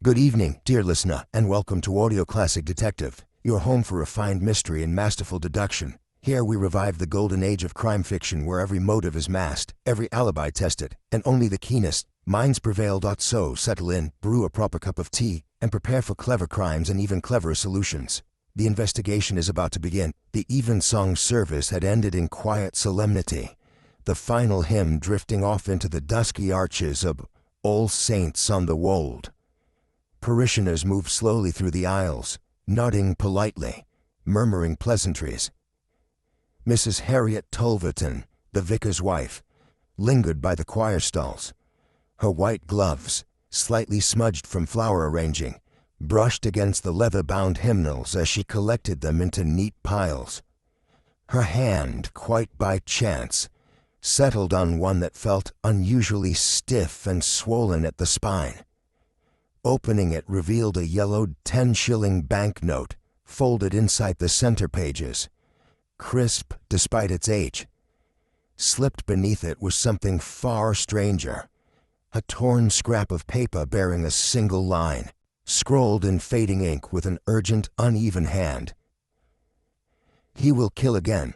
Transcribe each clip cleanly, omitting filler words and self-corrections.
Good evening, dear listener, and welcome to Audio Classic Detective, your home for refined mystery and masterful deduction. Here we revive the golden age of crime fiction where every motive is masked, every alibi tested, and only the keenest minds prevail. So settle in, brew a proper cup of tea, and prepare for clever crimes and even cleverer solutions. The investigation is about to begin. The evensong service had ended in quiet solemnity, the final hymn drifting off into the dusky arches of All Saints on the Wold. Parishioners moved slowly through the aisles, nodding politely, murmuring pleasantries. Mrs. Harriet Tolverton, the vicar's wife, lingered by the choir stalls. Her white gloves, slightly smudged from flower arranging, brushed against the leather-bound hymnals as she collected them into neat piles. Her hand, quite by chance, settled on one that felt unusually stiff and swollen at the spine. Opening it revealed a yellowed 10-shilling banknote folded inside the center pages, crisp despite its age. Slipped beneath it was something far stranger, a torn scrap of paper bearing a single line, scrawled in fading ink with an urgent, uneven hand. "He will kill again.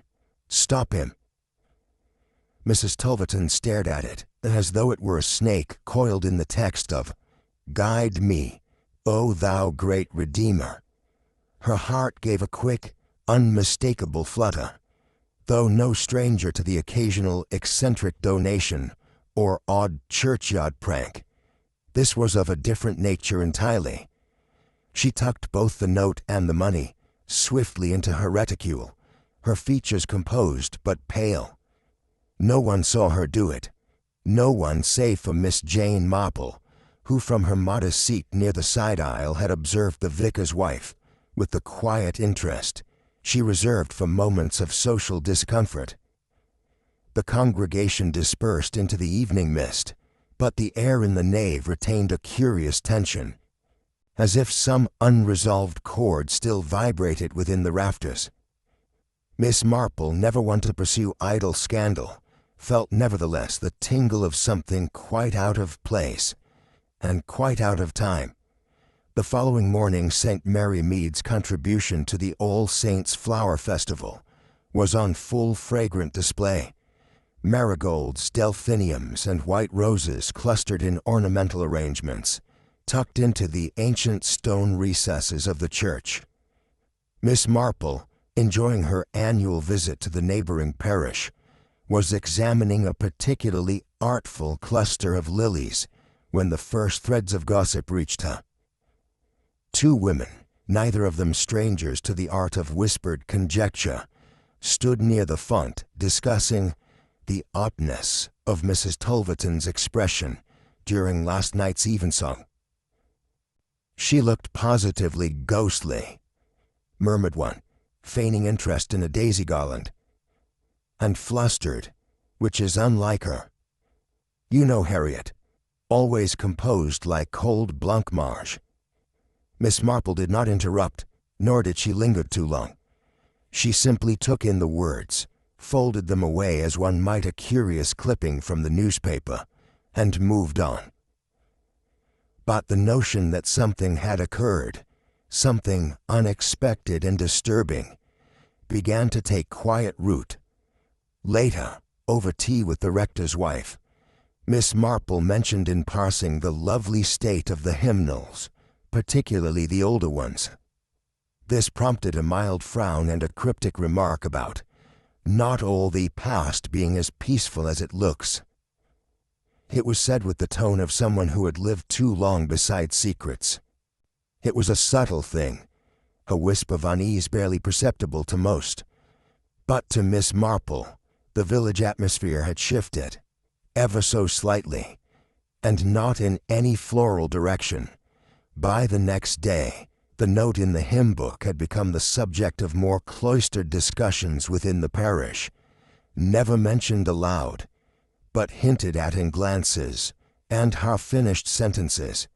Stop him." Mrs. Tolverton stared at it, as though it were a snake coiled in the text of "Guide me, O thou great Redeemer." Her heart gave a quick, unmistakable flutter. Though no stranger to the occasional eccentric donation or odd churchyard prank, this was of a different nature entirely. She tucked both the note and the money swiftly into her reticule, her features composed but pale. No one saw her do it. No one save for Miss Jane Marple, who from her modest seat near the side aisle had observed the vicar's wife with the quiet interest she reserved for moments of social discomfort. The congregation dispersed into the evening mist, but the air in the nave retained a curious tension, as if some unresolved chord still vibrated within the rafters. Miss Marple, never one to pursue idle scandal, felt nevertheless the tingle of something quite out of place and quite out of time. The following morning, St. Mary Mead's contribution to the All Saints Flower Festival was on full fragrant display. Marigolds, delphiniums, and white roses clustered in ornamental arrangements, tucked into the ancient stone recesses of the church. Miss Marple, enjoying her annual visit to the neighboring parish, was examining a particularly artful cluster of lilies when the first threads of gossip reached her. Two women, neither of them strangers to the art of whispered conjecture, stood near the font discussing the oddness of Mrs. Tolverton's expression during last night's evensong. "She looked positively ghostly," murmured one, feigning interest in a daisy garland. "And flustered, which is unlike her. You know Harriet, always composed like cold blancmange." Miss Marple did not interrupt, nor did she linger too long. She simply took in the words, folded them away as one might a curious clipping from the newspaper, and moved on. But the notion that something had occurred, something unexpected and disturbing, began to take quiet root. Later, over tea with the rector's wife, Miss Marple mentioned in passing the lovely state of the hymnals, particularly the older ones. This prompted a mild frown and a cryptic remark about not all the past being as peaceful as it looks. It was said with the tone of someone who had lived too long beside secrets. It was a subtle thing, a wisp of unease barely perceptible to most. But to Miss Marple, the village atmosphere had shifted, ever so slightly, and not in any floral direction. By the next day, the note in the hymn book had become the subject of more cloistered discussions within the parish, never mentioned aloud, but hinted at in glances and half-finished sentences.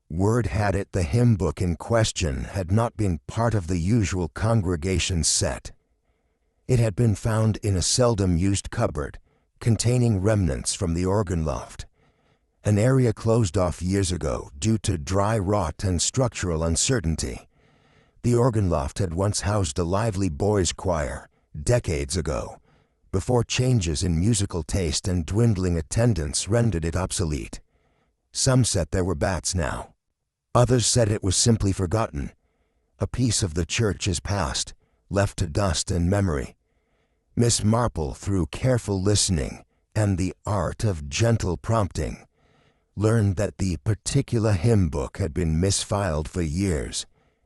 Word had it the hymn book in question had not been part of the usual congregation set. It had been found in a seldom-used cupboard, containing remnants from the organ loft, an area closed off years ago due to dry rot and structural uncertainty. The organ loft had once housed a lively boys' choir, decades ago, before changes in musical taste and dwindling attendance rendered it obsolete. Some said there were bats now. Others said it was simply forgotten. A piece of the church is past, left to dust and memory. Miss Marple, through careful listening and the art of gentle prompting, learned that the particular hymn book had been misfiled for years.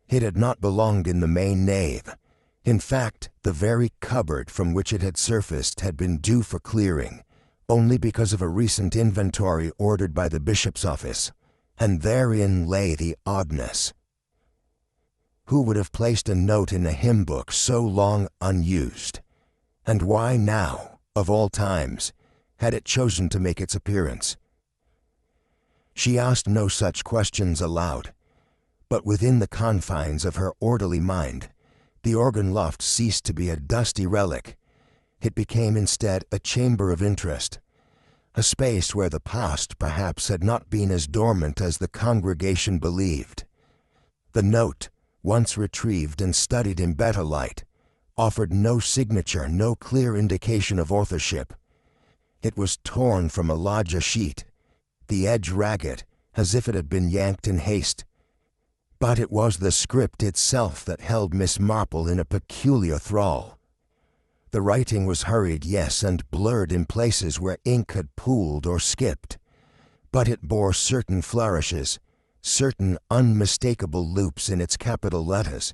It had not belonged in the main nave. In fact, the very cupboard from which it had surfaced had been due for clearing, only because of a recent inventory ordered by the bishop's office, and therein lay the oddness. Who would have placed a note in a hymn book so long unused? And why now, of all times, had it chosen to make its appearance? She asked no such questions aloud, but within the confines of her orderly mind, the organ loft ceased to be a dusty relic. It became instead a chamber of interest, a space where the past perhaps had not been as dormant as the congregation believed. The note, once retrieved and studied in better light, offered no signature, no clear indication of authorship. It was torn from a lodger sheet, the edge ragged, as if it had been yanked in haste. But it was the script itself that held Miss Marple in a peculiar thrall. The writing was hurried, yes, and blurred in places where ink had pooled or skipped, but it bore certain flourishes, certain unmistakable loops in its capital letters,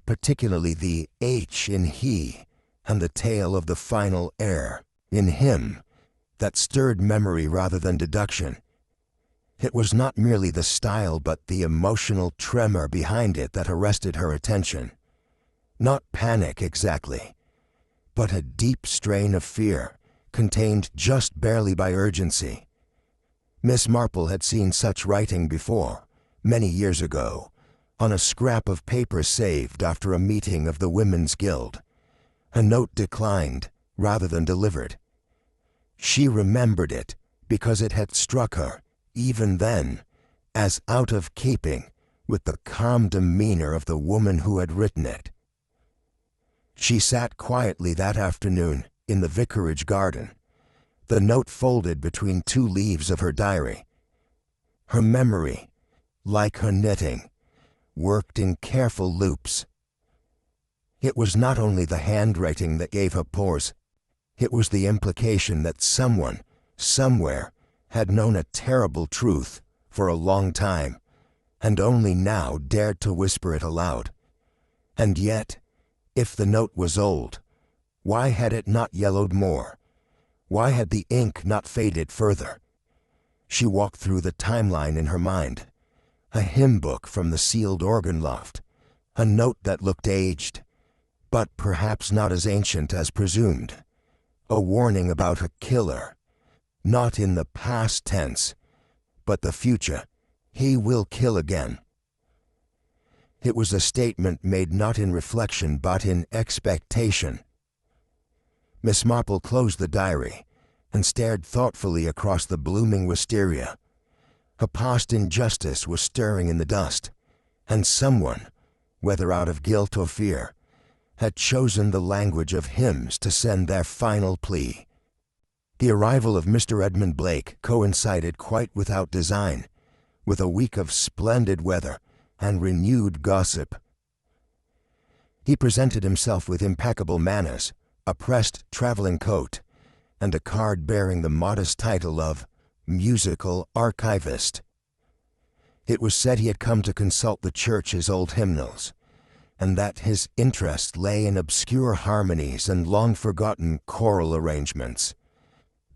particularly the H in he and the tail of the final R in him, that stirred memory rather than deduction. It was not merely the style but the emotional tremor behind it that arrested her attention. Not panic exactly, but a deep strain of fear, contained just barely by urgency. Miss Marple had seen such writing before, many years ago, on a scrap of paper saved after a meeting of the Women's Guild, a note declined rather than delivered. She remembered it because it had struck her, even then, as out of keeping with the calm demeanor of the woman who had written it. She sat quietly that afternoon in the vicarage garden, the note folded between two leaves of her diary. Her memory, like her knitting, worked in careful loops. It was not only the handwriting that gave her pause, it was the implication that someone, somewhere, had known a terrible truth for a long time, and only now dared to whisper it aloud. And yet, if the note was old, why had it not yellowed more? Why had the ink not faded further? She walked through the timeline in her mind. A hymn book from the sealed organ loft, a note that looked aged, but perhaps not as ancient as presumed, a warning about a killer, not in the past tense, but the future. He will kill again. It was a statement made not in reflection but in expectation. Miss Marple closed the diary and stared thoughtfully across the blooming wisteria. A past injustice was stirring in the dust, and someone, whether out of guilt or fear, had chosen the language of hymns to send their final plea. The arrival of Mr. Edmund Blake coincided quite without design with a week of splendid weather and renewed gossip. He presented himself with impeccable manners, a pressed traveling coat, and a card bearing the modest title of musical archivist. It was said he had come to consult the church's old hymnals, and that his interest lay in obscure harmonies and long-forgotten choral arrangements.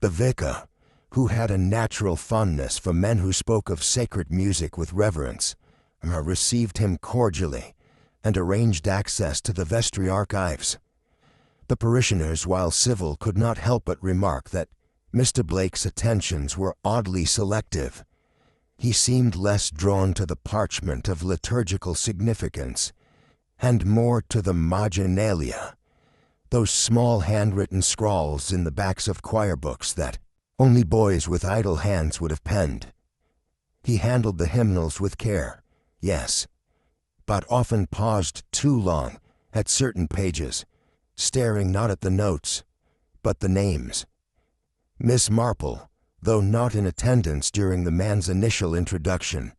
The vicar, who had a natural fondness for men who spoke of sacred music with reverence, received him cordially and arranged access to the vestry archives. The parishioners, while civil, could not help but remark that Mr. Blake's attentions were oddly selective. He seemed less drawn to the parchment of liturgical significance, and more to the marginalia, those small handwritten scrawls in the backs of choir books that, Only boys with idle hands would have penned. He handled the hymnals with care, yes, but often paused too long at certain pages, staring not at the notes, but the names. Miss Marple, though not in attendance during the man's initial introduction,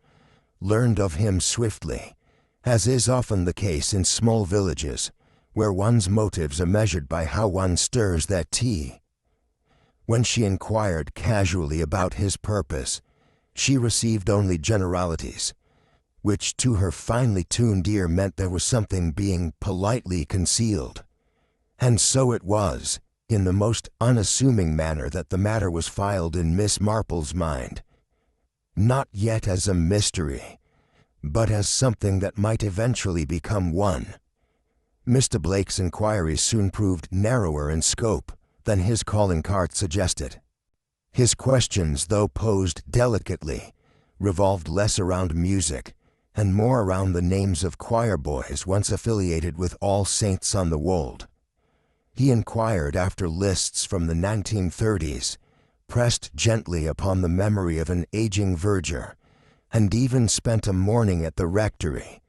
learned of him swiftly, as is often the case in small villages, where one's motives are measured by how one stirs that tea. When she inquired casually about his purpose, she received only generalities, which to her finely tuned ear meant there was something being politely concealed. And so it was, in the most unassuming manner, that the matter was filed in Miss Marple's mind, not yet as a mystery, but as something that might eventually become one. Mr. Blake's inquiries soon proved narrower in scope than his calling card suggested. His questions, though posed delicately, revolved less around music and more around the names of choir boys once affiliated with All Saints on the Wold. He inquired after lists from the 1930s, pressed gently upon the memory of an aging verger, and even spent a morning at the rectory,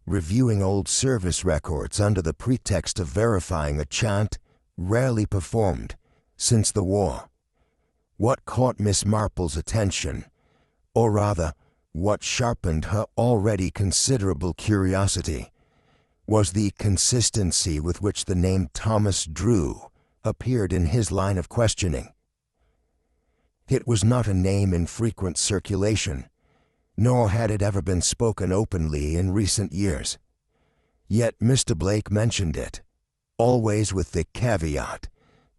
reviewing old service records under the pretext of verifying a chant rarely performed since the war. What caught Miss Marple's attention, or rather, what sharpened her already considerable curiosity, was the consistency with which the name Thomas Drew appeared in his line of questioning. It was not a name in frequent circulation, nor had it ever been spoken openly in recent years. Yet Mr. Blake mentioned it, always with the caveat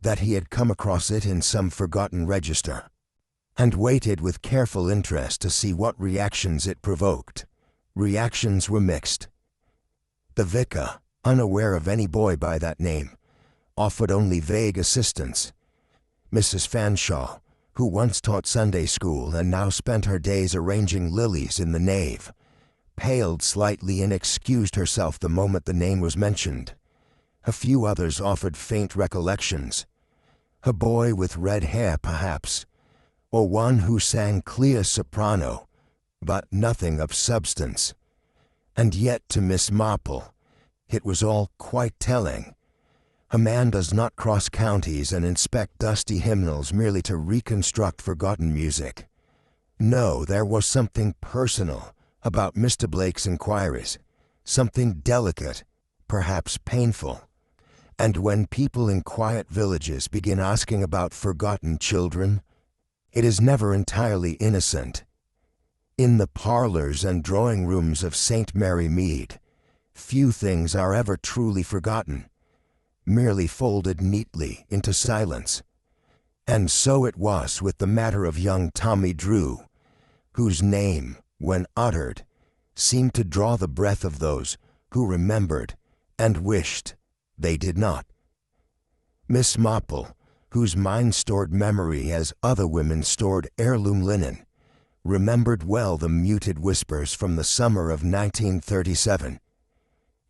that he had come across it in some forgotten register, and waited with careful interest to see what reactions it provoked. Reactions were mixed. The vicar, unaware of any boy by that name, offered only vague assistance. Mrs. Fanshawe, who once taught Sunday school and now spent her days arranging lilies in the nave, paled slightly and excused herself the moment the name was mentioned. A few others offered faint recollections. A boy with red hair, perhaps, or one who sang clear soprano, but nothing of substance. And yet to Miss Marple, it was all quite telling. A man does not cross counties and inspect dusty hymnals merely to reconstruct forgotten music. No, there was something personal about Mr. Blake's inquiries, something delicate, perhaps painful. And when people in quiet villages begin asking about forgotten children, it is never entirely innocent. In the parlors and drawing rooms of St. Mary Mead, few things are ever truly forgotten, merely folded neatly into silence. And so it was with the matter of young Tommy Drew, whose name, when uttered, seemed to draw the breath of those who remembered and wished they did not. Miss Marple, whose mind stored memory as other women stored heirloom linen, remembered well the muted whispers from the summer of 1937.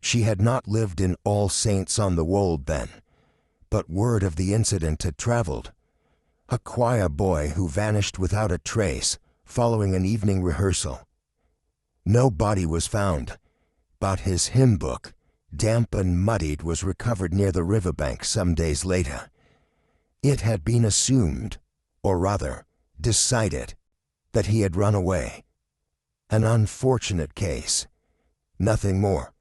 She had not lived in All Saints on the Wold then, but word of the incident had traveled. A choir boy who vanished without a trace following an evening rehearsal. No body was found, but his hymn book, damp and muddied, was recovered near the riverbank some days later. It had been assumed, or rather, decided, that he had run away. An unfortunate case, nothing more.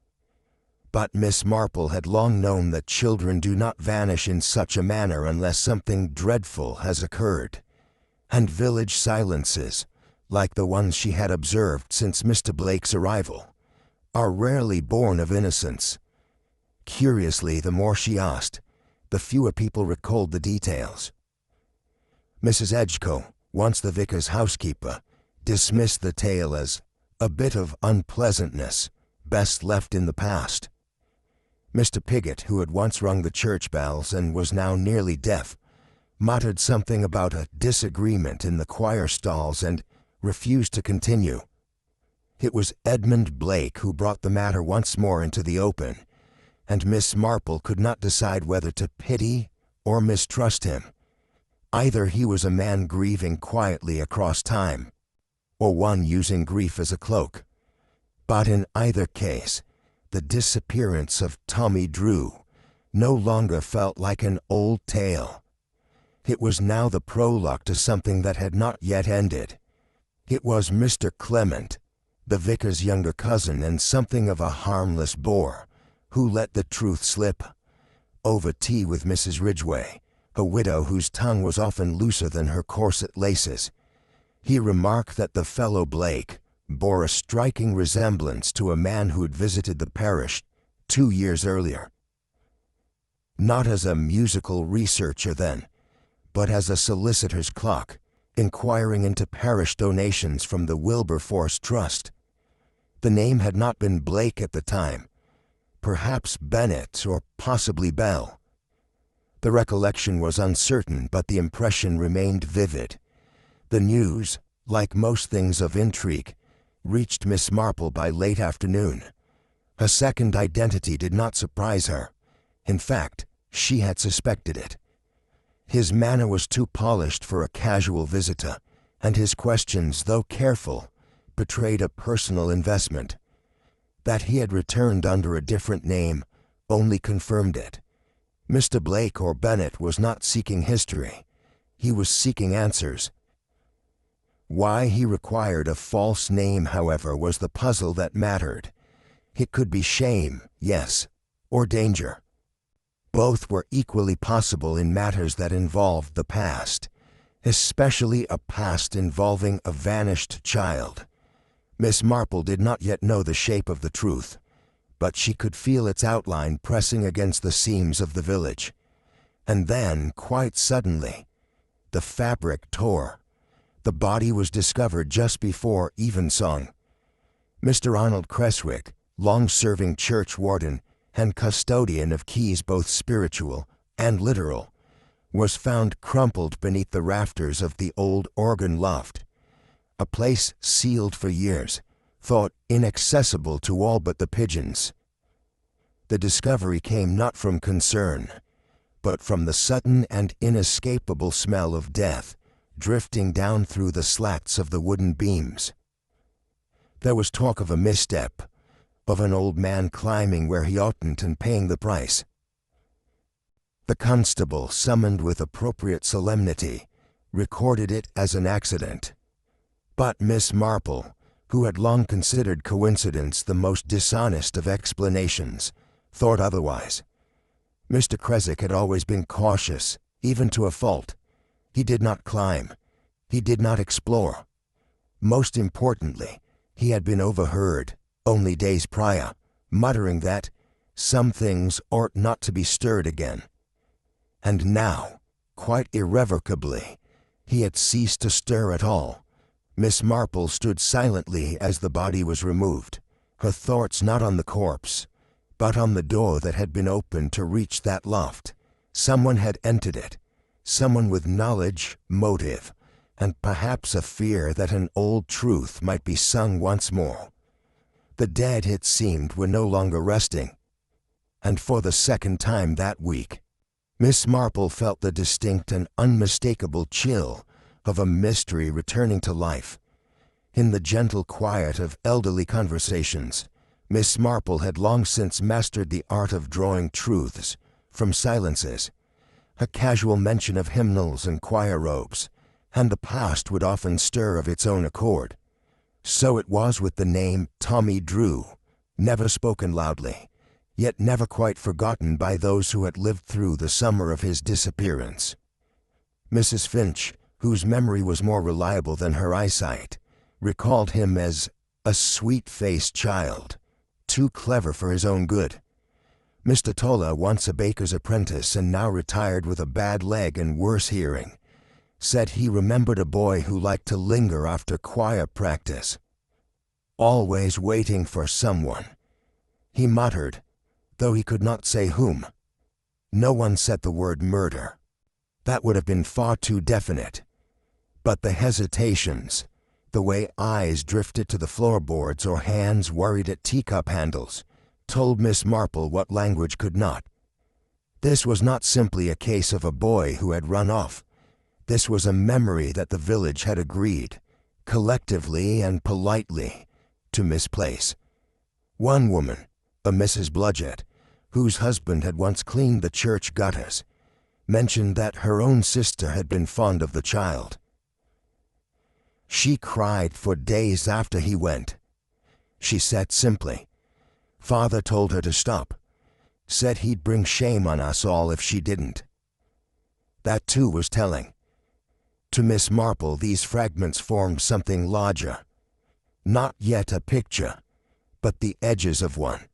But Miss Marple had long known that children do not vanish in such a manner unless something dreadful has occurred, and village silences, like the ones she had observed since Mr. Blake's arrival, are rarely born of innocence. Curiously, the more she asked, the fewer people recalled the details. Mrs. Edgecombe, once the vicar's housekeeper, dismissed the tale as a bit of unpleasantness best left in the past. Mr. Piggott, who had once rung the church bells and was now nearly deaf, muttered something about a disagreement in the choir stalls and refused to continue. It was Edmund Blake who brought the matter once more into the open, and Miss Marple could not decide whether to pity or mistrust him. Either he was a man grieving quietly across time, or one using grief as a cloak. But in either case, the disappearance of Tommy Drew no longer felt like an old tale. It was now the prologue to something that had not yet ended. It was Mr. Clement, the vicar's younger cousin and something of a harmless bore, who let the truth slip. Over tea with Mrs. Ridgway, a widow whose tongue was often looser than her corset laces, he remarked that the fellow Blake bore a striking resemblance to a man who had visited the parish 2 years earlier. Not as a musical researcher then, but as a solicitor's clerk, inquiring into parish donations from the Wilberforce Trust. The name had not been Blake at the time, perhaps Bennett or possibly Bell. The recollection was uncertain, but the impression remained vivid. The news, like most things of intrigue, reached Miss Marple by late afternoon. A second identity did not surprise her. In fact, she had suspected it. His manner was too polished for a casual visitor, and his questions, though careful, betrayed a personal investment. That he had returned under a different name only confirmed it. Mr. Blake or Bennett was not seeking history. He was seeking answers. Why he required a false name, however, was the puzzle that mattered. It could be shame, yes, or danger. Both were equally possible in matters that involved the past, especially a past involving a vanished child. Miss Marple did not yet know the shape of the truth, but she could feel its outline pressing against the seams of the village. And then, quite suddenly, the fabric tore. The body was discovered just before evensong. Mr. Arnold Creswick, long-serving church warden and custodian of keys both spiritual and literal, was found crumpled beneath the rafters of the old organ loft, a place sealed for years, thought inaccessible to all but the pigeons. The discovery came not from concern, but from the sudden and inescapable smell of death drifting down through the slats of the wooden beams. There was talk of a misstep, of an old man climbing where he oughtn't and paying the price. The constable, summoned with appropriate solemnity, recorded it as an accident. But Miss Marple, who had long considered coincidence the most dishonest of explanations, thought otherwise. Mr. Creswick had always been cautious, even to a fault. He did not climb. He did not explore. Most importantly, he had been overheard, only days prior, muttering that some things ought not to be stirred again. And now, quite irrevocably, he had ceased to stir at all. Miss Marple stood silently as the body was removed, her thoughts not on the corpse, but on the door that had been opened to reach that loft. Someone had entered it, someone with knowledge, motive, and perhaps a fear that an old truth might be sung once more. The dead, it seemed, were no longer resting, and for the second time that week, Miss Marple felt the distinct and unmistakable chill of a mystery returning to life. In the gentle quiet of elderly conversations, Miss Marple had long since mastered the art of drawing truths from silences. A casual mention of hymnals and choir robes, and the past would often stir of its own accord. So it was with the name Tommy Drew, never spoken loudly, yet never quite forgotten by those who had lived through the summer of his disappearance. Mrs. Finch, whose memory was more reliable than her eyesight, recalled him as a sweet-faced child, too clever for his own good. Mr. Tolla, once a baker's apprentice and now retired with a bad leg and worse hearing, said he remembered a boy who liked to linger after choir practice, always waiting for someone. He muttered, though he could not say whom. No one said the word murder. That would have been far too definite. But the hesitations, the way eyes drifted to the floorboards or hands worried at teacup handles, told Miss Marple what language could not. This was not simply a case of a boy who had run off. This was a memory that the village had agreed, collectively and politely, to misplace. One woman, a Mrs. Bludgett, whose husband had once cleaned the church gutters, mentioned that her own sister had been fond of the child. She cried for days after he went. She said simply, "Father told her to stop. Said he'd bring shame on us all if she didn't." That too was telling. To Miss Marple these fragments formed something larger. Not yet a picture, but the edges of one.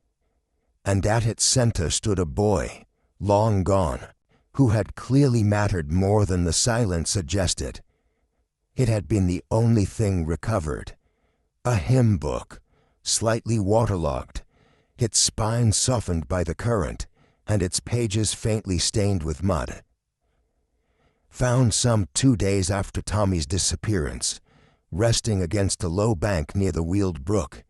And at its center stood a boy, long gone, who had clearly mattered more than the silence suggested. It had been the only thing recovered. A hymn book, slightly waterlogged, its spine softened by the current, and its pages faintly stained with mud. Found some 2 days after Tommy's disappearance, resting against a low bank near the Weald Brook,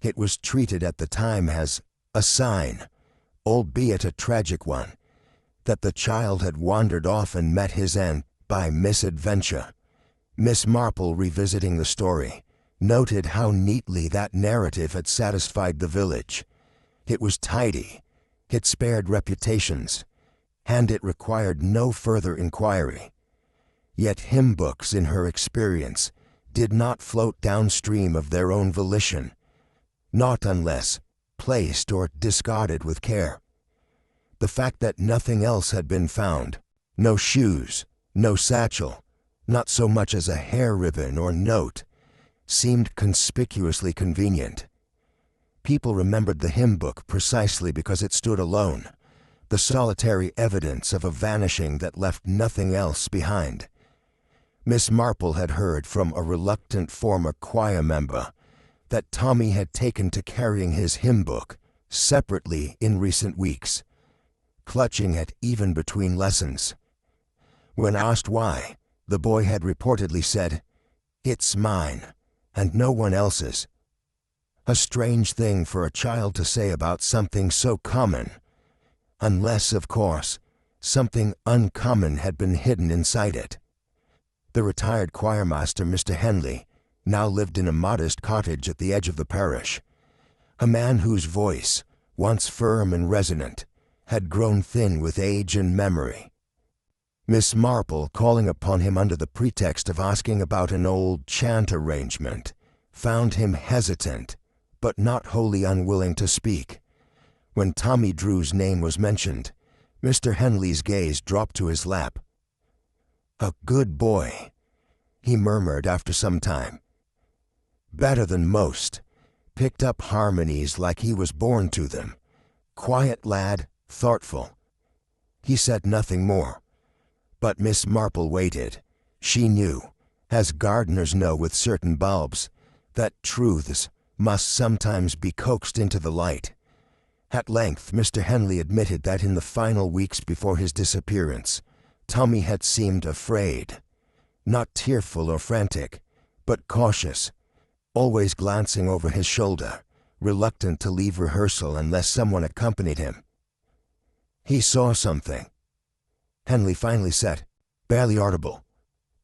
it was treated at the time as a sign, albeit a tragic one, that the child had wandered off and met his end by misadventure. Miss Marple, revisiting the story, noted how neatly that narrative had satisfied the village. It was tidy, it spared reputations, and it required no further inquiry. Yet hymn books, in her experience, did not float downstream of their own volition, not unless placed or discarded with care. The fact that nothing else had been found, no shoes, no satchel, not so much as a hair ribbon or note, seemed conspicuously convenient. People remembered the hymn book precisely because it stood alone, the solitary evidence of a vanishing that left nothing else behind. Miss Marple had heard from a reluctant former choir member that Tommy had taken to carrying his hymn book separately in recent weeks, clutching it even between lessons. When asked why, the boy had reportedly said, "It's mine, and no one else's." A strange thing for a child to say about something so common, unless, of course, something uncommon had been hidden inside it. The retired choirmaster, Mr. Henley, now lived in a modest cottage at the edge of the parish, a man whose voice, once firm and resonant, had grown thin with age and memory. Miss Marple, calling upon him under the pretext of asking about an old chant arrangement, found him hesitant, but not wholly unwilling to speak. When Tommy Drew's name was mentioned, Mr. Henley's gaze dropped to his lap. "A good boy," he murmured after some time. "Better than most. Picked up harmonies like he was born to them. Quiet lad, thoughtful." He said nothing more. But Miss Marple waited. She knew, as gardeners know with certain bulbs, that truths must sometimes be coaxed into the light. At length Mr. Henley admitted that in the final weeks before his disappearance, Tommy had seemed afraid, not tearful or frantic, but cautious, always glancing over his shoulder, reluctant to leave rehearsal unless someone accompanied him. He saw something, Henley finally said, barely audible,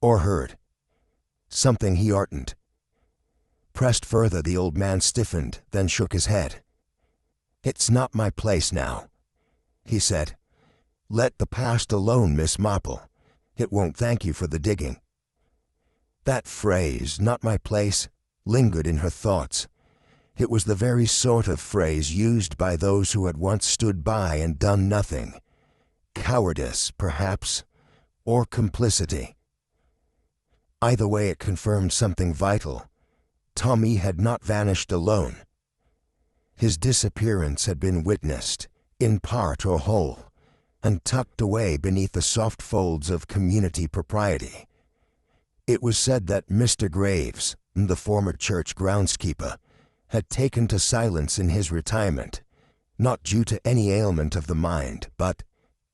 or heard. Something he oughtn't. Pressed further, the old man stiffened, then shook his head. "It's not my place now," he said. "Let the past alone, Miss Marple. It won't thank you for the digging." That phrase, "not my place," lingered in her thoughts. It was the very sort of phrase used by those who had once stood by and done nothing. Cowardice, perhaps, or complicity. Either way, it confirmed something vital. Tommy had not vanished alone. His disappearance had been witnessed, in part or whole, and tucked away beneath the soft folds of community propriety. It was said that Mr. Graves, the former church groundskeeper, had taken to silence in his retirement, not due to any ailment of the mind, but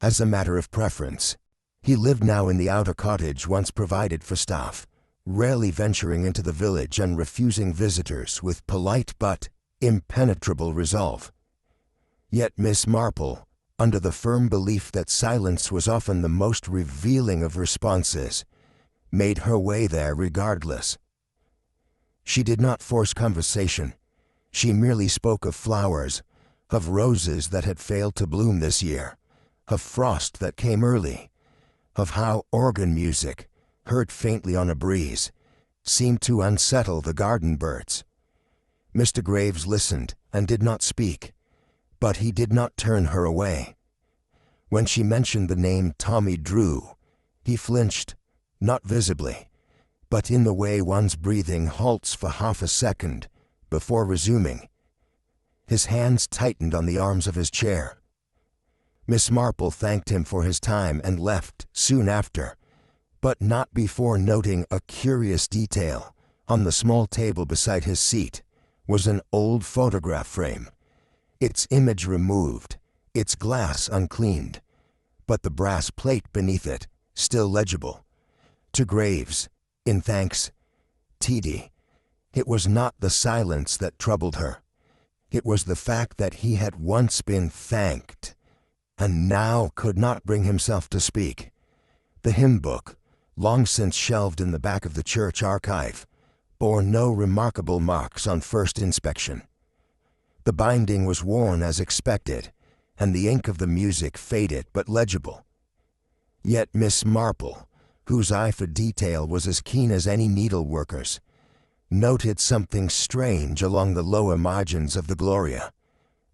as a matter of preference. He lived now in the outer cottage once provided for staff, rarely venturing into the village and refusing visitors with polite but impenetrable resolve. Yet Miss Marple, under the firm belief that silence was often the most revealing of responses, made her way there regardless. She did not force conversation. She merely spoke of flowers, of roses that had failed to bloom this year, of frost that came early, of how organ music, heard faintly on a breeze, seemed to unsettle the garden birds. Mr. Graves listened and did not speak, but he did not turn her away. When she mentioned the name Tommy Drew, he flinched, not visibly, but in the way one's breathing halts for half a second before resuming. His hands tightened on the arms of his chair. Miss Marple thanked him for his time and left soon after, but not before noting a curious detail. On the small table beside his seat was an old photograph frame, its image removed, its glass uncleaned, but the brass plate beneath it still legible. To Graves, in thanks, T.D. It was not the silence that troubled her. It was the fact that he had once been thanked, and now could not bring himself to speak. The hymn book, long since shelved in the back of the church archive, bore no remarkable marks on first inspection. The binding was worn as expected, and the ink of the music faded but legible. Yet Miss Marple, whose eye for detail was as keen as any needleworker's, noted something strange along the lower margins of the Gloria.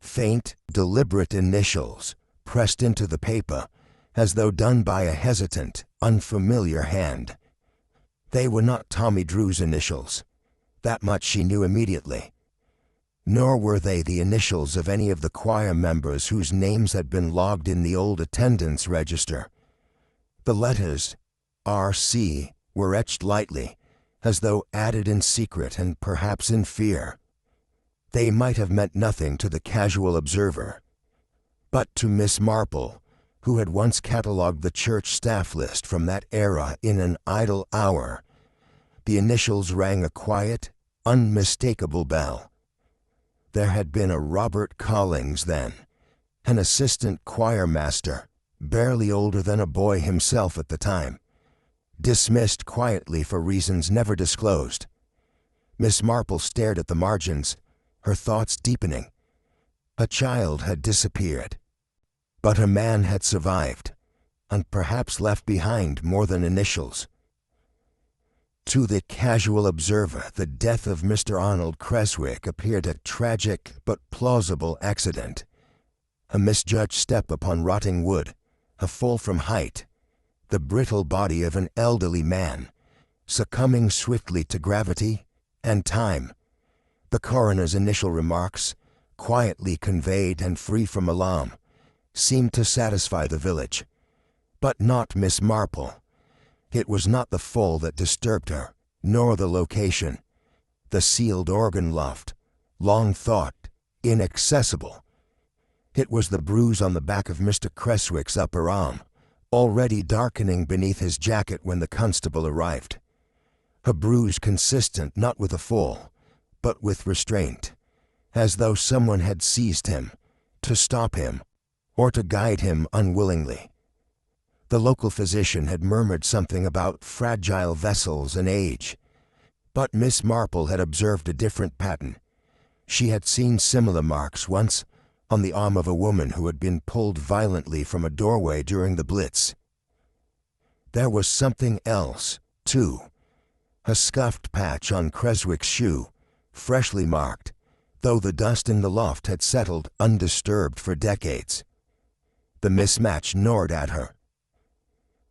Faint, deliberate initials pressed into the paper, as though done by a hesitant, unfamiliar hand. They were not Tommy Drew's initials. That much she knew immediately. Nor were they the initials of any of the choir members whose names had been logged in the old attendance register. The letters R.C. were etched lightly, as though added in secret and perhaps in fear. They might have meant nothing to the casual observer, but to Miss Marple, who had once catalogued the church staff list from that era in an idle hour, the initials rang a quiet, unmistakable bell. There had been a Robert Collings then, an assistant choir master, barely older than a boy himself at the time, dismissed quietly for reasons never disclosed. Miss Marple stared at the margins, her thoughts deepening. A child had disappeared, but a man had survived, and perhaps left behind more than initials. To the casual observer, the death of Mr. Arnold Creswick appeared a tragic but plausible accident. A misjudged step upon rotting wood, a fall from height, the brittle body of an elderly man, succumbing swiftly to gravity and time. The coroner's initial remarks, quietly conveyed and free from alarm, seemed to satisfy the village, but not Miss Marple. It was not the fall that disturbed her, nor the location. The sealed organ loft, long thought inaccessible. It was the bruise on the back of Mr. Creswick's upper arm, already darkening beneath his jacket when the constable arrived. A bruise consistent not with a fall, but with restraint, as though someone had seized him, to stop him, or to guide him unwillingly. The local physician had murmured something about fragile vessels and age, but Miss Marple had observed a different pattern. She had seen similar marks once on the arm of a woman who had been pulled violently from a doorway during the Blitz. There was something else, too. A scuffed patch on Creswick's shoe, freshly marked, though the dust in the loft had settled undisturbed for decades. The mismatch gnawed at her.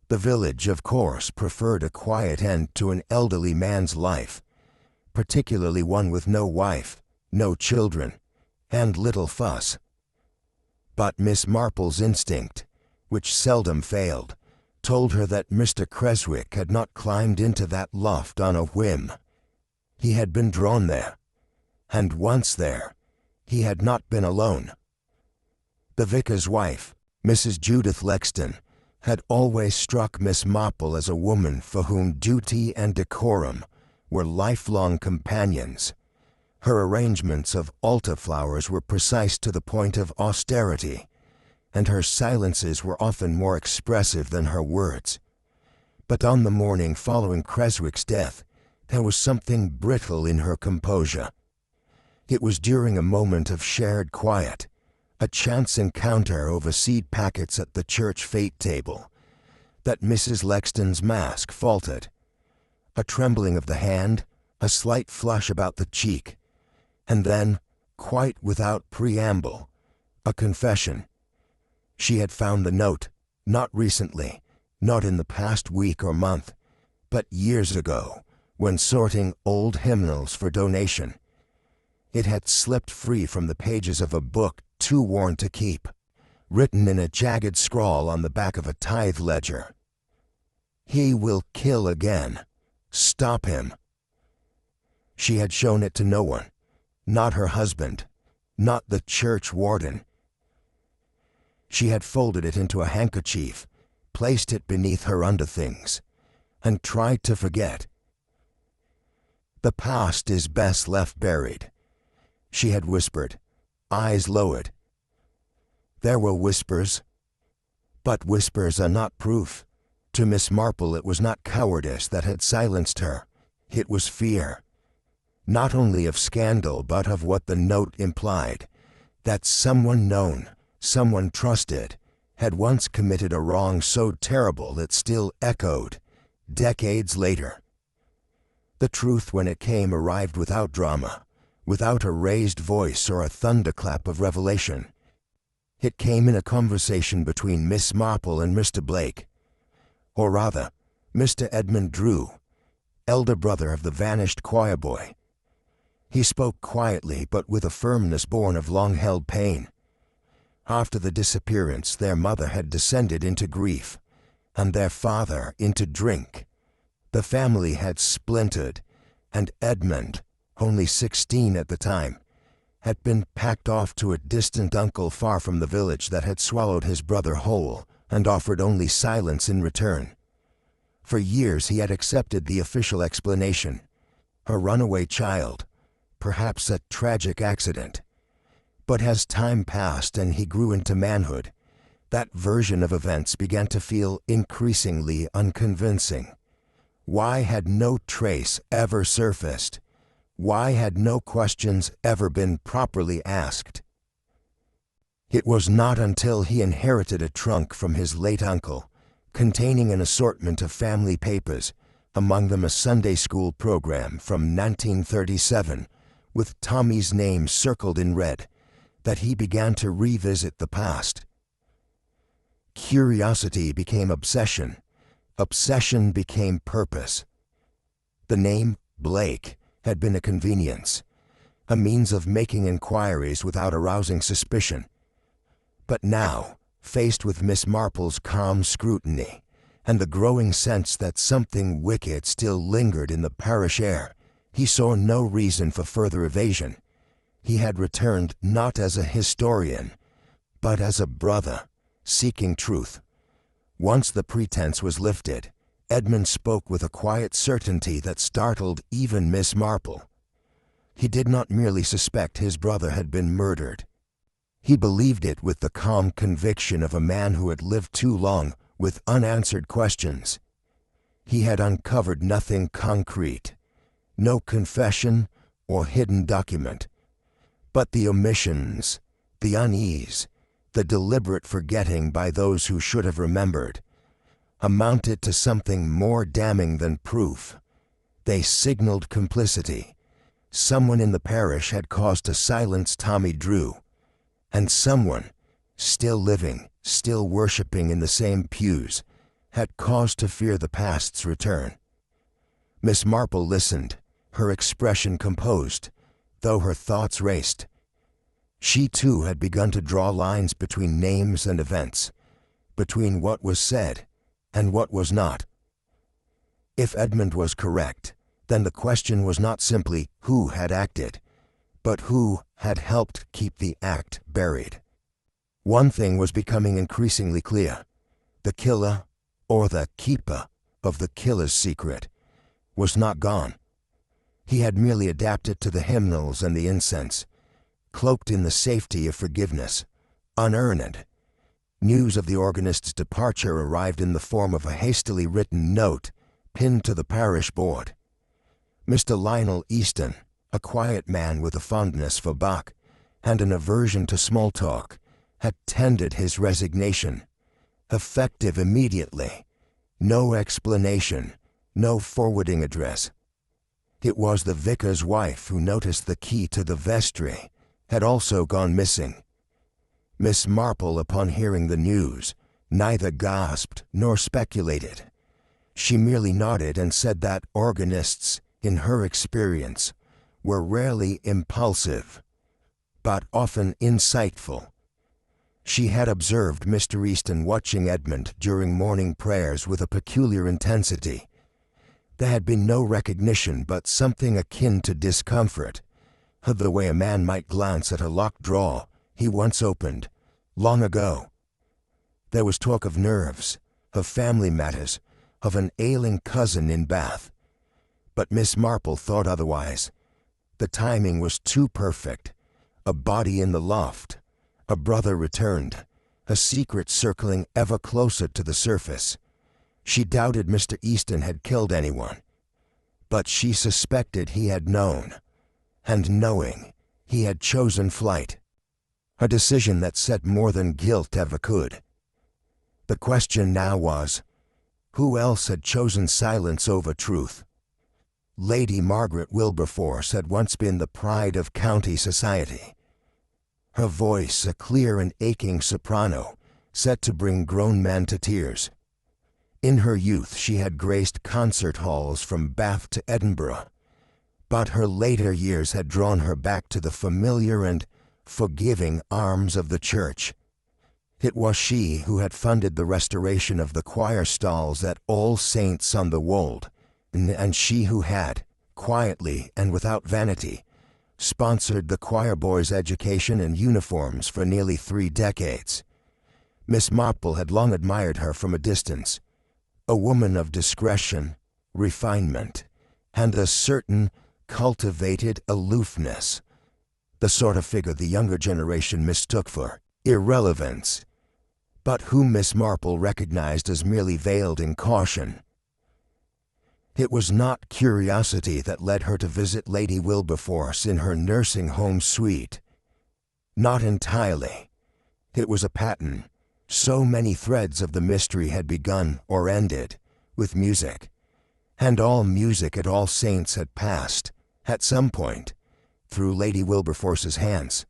The village, of course, preferred a quiet end to an elderly man's life, particularly one with no wife, no children, and little fuss. But Miss Marple's instinct, which seldom failed, told her that Mr. Creswick had not climbed into that loft on a whim. He had been drawn there, and once there, he had not been alone. The vicar's wife, Mrs. Judith Lexton, had always struck Miss Marple as a woman for whom duty and decorum were lifelong companions. Her arrangements of altar flowers were precise to the point of austerity, and her silences were often more expressive than her words. But on the morning following Creswick's death, there was something brittle in her composure. It was during a moment of shared quiet, a chance encounter over seed packets at the church fete table, that Mrs. Lexton's mask faltered. A trembling of the hand, a slight flush about the cheek, and then, quite without preamble, a confession. She had found the note, not recently, not in the past week or month, but years ago, when sorting old hymnals for donation. It had slipped free from the pages of a book too worn to keep, written in a jagged scrawl on the back of a tithe ledger. "He will kill again. Stop him." She had shown it to no one, not her husband, not the church warden. She had folded it into a handkerchief, placed it beneath her underthings, and tried to forget. "The past is best left buried," she had whispered, eyes lowered. There were whispers, but whispers are not proof. To Miss Marple it was not cowardice that had silenced her, it was fear. Not only of scandal but of what the note implied, that someone known, someone trusted, had once committed a wrong so terrible it still echoed, decades later. The truth when it came arrived without drama, without a raised voice or a thunderclap of revelation. It came in a conversation between Miss Marple and Mr. Blake, or rather, Mr. Edmund Drew, elder brother of the vanished choir boy. He spoke quietly but with a firmness born of long-held pain. After the disappearance, their mother had descended into grief, and their father into drink. The family had splintered, and Edmund, only 16 at the time, had been packed off to a distant uncle far from the village that had swallowed his brother whole and offered only silence in return. For years he had accepted the official explanation, a runaway child, perhaps a tragic accident. But as time passed and he grew into manhood, that version of events began to feel increasingly unconvincing. Why had no trace ever surfaced? Why had no questions ever been properly asked? It was not until he inherited a trunk from his late uncle, containing an assortment of family papers, among them a Sunday school program from 1937, with Tommy's name circled in red, that he began to revisit the past. Curiosity became obsession. Obsession became purpose. The name Blake had been a convenience, a means of making inquiries without arousing suspicion. But now, faced with Miss Marple's calm scrutiny, and the growing sense that something wicked still lingered in the parish air, he saw no reason for further evasion. He had returned not as a historian, but as a brother, seeking truth. Once the pretense was lifted, Edmund spoke with a quiet certainty that startled even Miss Marple. He did not merely suspect his brother had been murdered. He believed it with the calm conviction of a man who had lived too long with unanswered questions. He had uncovered nothing concrete, no confession or hidden document, but the omissions, the unease, the deliberate forgetting by those who should have remembered, amounted to something more damning than proof. They signaled complicity. Someone in the parish had caused to silence Tommy Drew, and someone, still living, still worshipping in the same pews, had cause to fear the past's return. Miss Marple listened, her expression composed, though her thoughts raced. She too had begun to draw lines between names and events, between what was said and what was not. If Edmund was correct, then the question was not simply who had acted, but who had helped keep the act buried. One thing was becoming increasingly clear. The killer, or the keeper of the killer's secret, was not gone. He had merely adapted to the hymnals and the incense, cloaked in the safety of forgiveness, unearned. News of the organist's departure arrived in the form of a hastily written note pinned to the parish board. Mr. Lionel Easton, a quiet man with a fondness for Bach and an aversion to small talk, had tendered his resignation, effective immediately. No explanation, no forwarding address. It was the vicar's wife who noticed the key to the vestry had also gone missing. Miss Marple, upon hearing the news, neither gasped nor speculated. She merely nodded and said that organists, in her experience, were rarely impulsive, but often insightful. She had observed Mr. Easton watching Edmund during morning prayers with a peculiar intensity. There had been no recognition but something akin to discomfort, the way a man might glance at a locked drawer he once opened, long ago. There was talk of nerves, of family matters, of an ailing cousin in Bath. But Miss Marple thought otherwise. The timing was too perfect. A body in the loft, a brother returned, a secret circling ever closer to the surface. She doubted Mr. Easton had killed anyone, but she suspected he had known, and knowing, he had chosen flight. A decision that said more than guilt ever could. The question now was, who else had chosen silence over truth? Lady Margaret Wilberforce had once been the pride of county society. Her voice, a clear and aching soprano, set to bring grown men to tears. In her youth she had graced concert halls from Bath to Edinburgh, but her later years had drawn her back to the familiar and forgiving arms of the church. It was she who had funded the restoration of the choir stalls at All Saints on the Wold, and she who had, quietly and without vanity, sponsored the choir boys' education and uniforms for nearly 3 decades. Miss Marple had long admired her from a distance, a woman of discretion, refinement, and a certain cultivated aloofness, the sort of figure the younger generation mistook for irrelevance, but whom Miss Marple recognized as merely veiled in caution. It was not curiosity that led her to visit Lady Wilberforce in her nursing home suite. Not entirely. It was a pattern. So many threads of the mystery had begun or ended with music, and all music at All Saints had passed, at some point, through Lady Wilberforce's hands.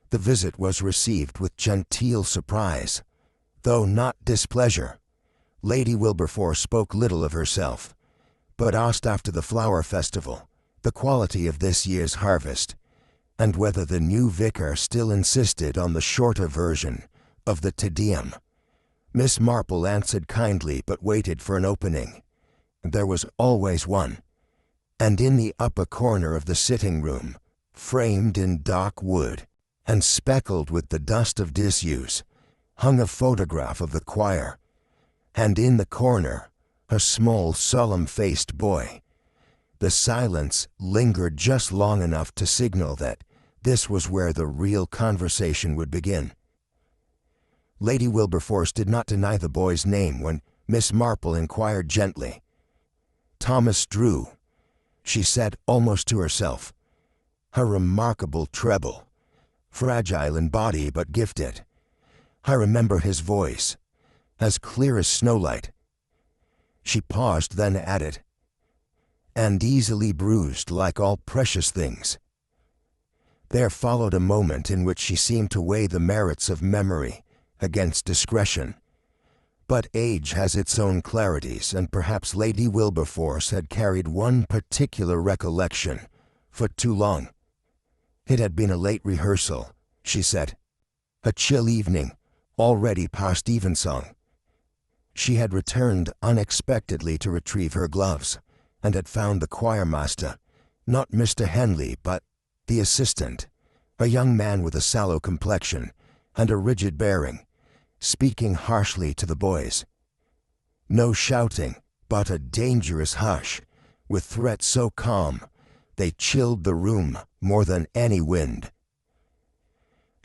The visit was received with genteel surprise, though not displeasure. Lady Wilberforce spoke little of herself, but asked after the flower festival, the quality of this year's harvest, and whether the new vicar still insisted on the shorter version of the Te Deum. Miss Marple answered kindly but waited for an opening. There was always one, and in the upper corner of the sitting room, framed in dark wood and speckled with the dust of disuse, hung a photograph of the choir, and in the corner, a small, solemn-faced boy. The silence lingered just long enough to signal that this was where the real conversation would begin. Lady Wilberforce did not deny the boy's name when Miss Marple inquired gently. "Thomas Drew," she said almost to herself. "A remarkable treble, fragile in body but gifted. I remember his voice, as clear as snowlight." She paused, then added, "and easily bruised like all precious things." There followed a moment in which she seemed to weigh the merits of memory against discretion. But age has its own clarities, and perhaps Lady Wilberforce had carried one particular recollection for too long. It had been a late rehearsal, she said. A chill evening, already past evensong. She had returned unexpectedly to retrieve her gloves, and had found the choir master, not Mr. Henley, but the assistant, a young man with a sallow complexion and a rigid bearing, speaking harshly to the boys. No shouting, but a dangerous hush, with threats so calm they chilled the room more than any wind.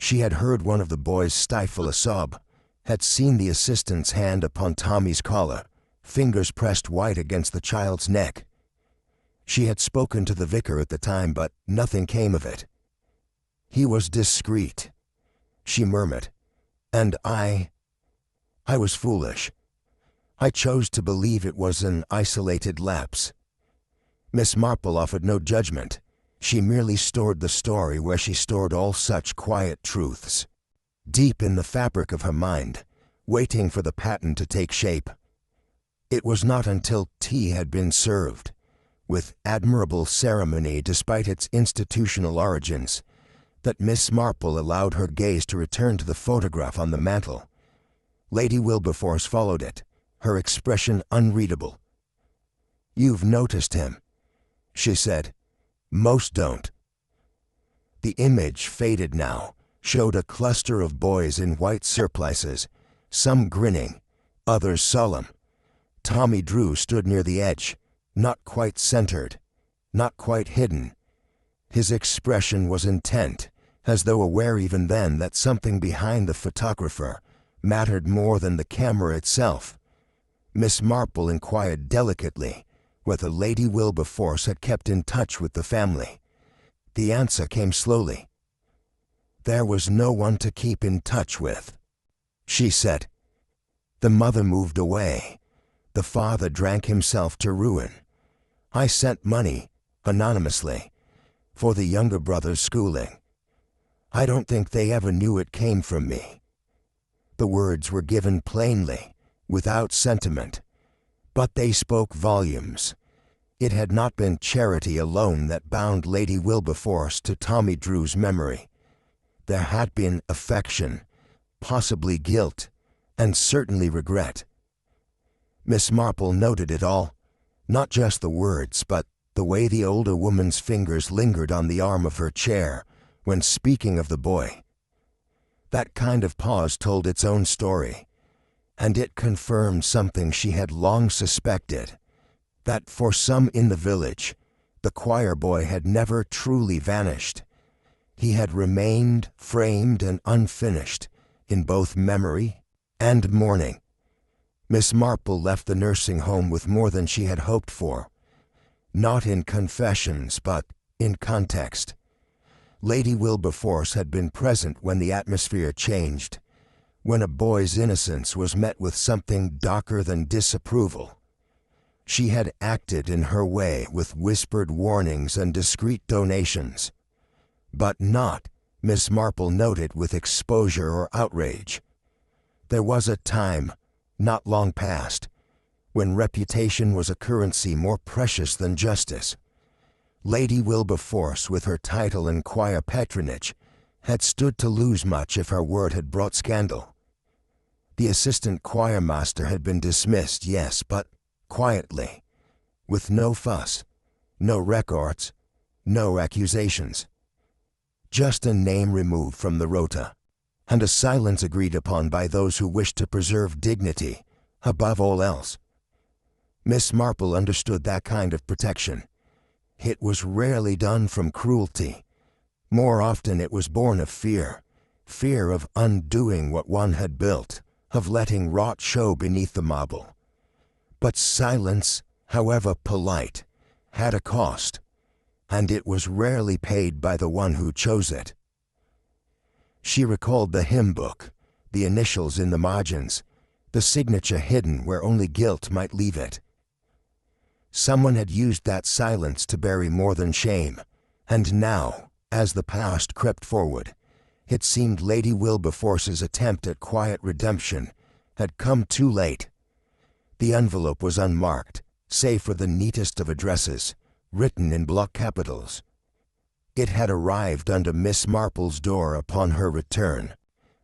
She had heard one of the boys stifle a sob, had seen the assistant's hand upon Tommy's collar, fingers pressed white against the child's neck. She had spoken to the vicar at the time, but nothing came of it. He was discreet, she murmured, and I was foolish. I chose to believe it was an isolated lapse. Miss Marple offered no judgment. She merely stored the story where she stored all such quiet truths, deep in the fabric of her mind, waiting for the pattern to take shape. It was not until tea had been served, with admirable ceremony despite its institutional origins, that Miss Marple allowed her gaze to return to the photograph on the mantel. Lady Wilberforce followed it, her expression unreadable. "You've noticed him," she said. "Most don't." The image, faded now, showed a cluster of boys in white surplices, some grinning, others solemn. Tommy Drew stood near the edge, not quite centered, not quite hidden. His expression was intent, as though aware even then that something behind the photographer mattered more than the camera itself. Miss Marple inquired delicately whether Lady Wilberforce had kept in touch with the family. The answer came slowly. "There was no one to keep in touch with," she said. "The mother moved away. The father drank himself to ruin. I sent money, anonymously, for the younger brother's schooling. I don't think they ever knew it came from me." The words were given plainly, without sentiment, but they spoke volumes. It had not been charity alone that bound Lady Wilberforce to Tommy Drew's memory. There had been affection, possibly guilt, and certainly regret. Miss Marple noted it all, not just the words, but the way the older woman's fingers lingered on the arm of her chair when speaking of the boy. That kind of pause told its own story, and it confirmed something she had long suspected, that for some in the village, the choir boy had never truly vanished. He had remained framed and unfinished in both memory and mourning. Miss Marple left the nursing home with more than she had hoped for, not in confessions but in context. Lady Wilberforce had been present when the atmosphere changed, when a boy's innocence was met with something darker than disapproval. She had acted in her way with whispered warnings and discreet donations, but not, Miss Marple noted, with exposure or outrage. There was a time, not long past, when reputation was a currency more precious than justice. Lady Wilberforce, with her title and choir patronage, had stood to lose much if her word had brought scandal. The assistant choir master had been dismissed, yes, but quietly, with no fuss, no records, no accusations. Just a name removed from the rota, and a silence agreed upon by those who wished to preserve dignity above all else. Miss Marple understood that kind of protection. It was rarely done from cruelty. More often it was born of fear, fear of undoing what one had built, of letting rot show beneath the marble. But silence, however polite, had a cost, and it was rarely paid by the one who chose it. She recalled the hymn book, the initials in the margins, the signature hidden where only guilt might leave it. Someone had used that silence to bury more than shame, and now, as the past crept forward, it seemed Lady Wilberforce's attempt at quiet redemption had come too late. The envelope was unmarked, save for the neatest of addresses, written in block capitals. It had arrived under Miss Marple's door upon her return,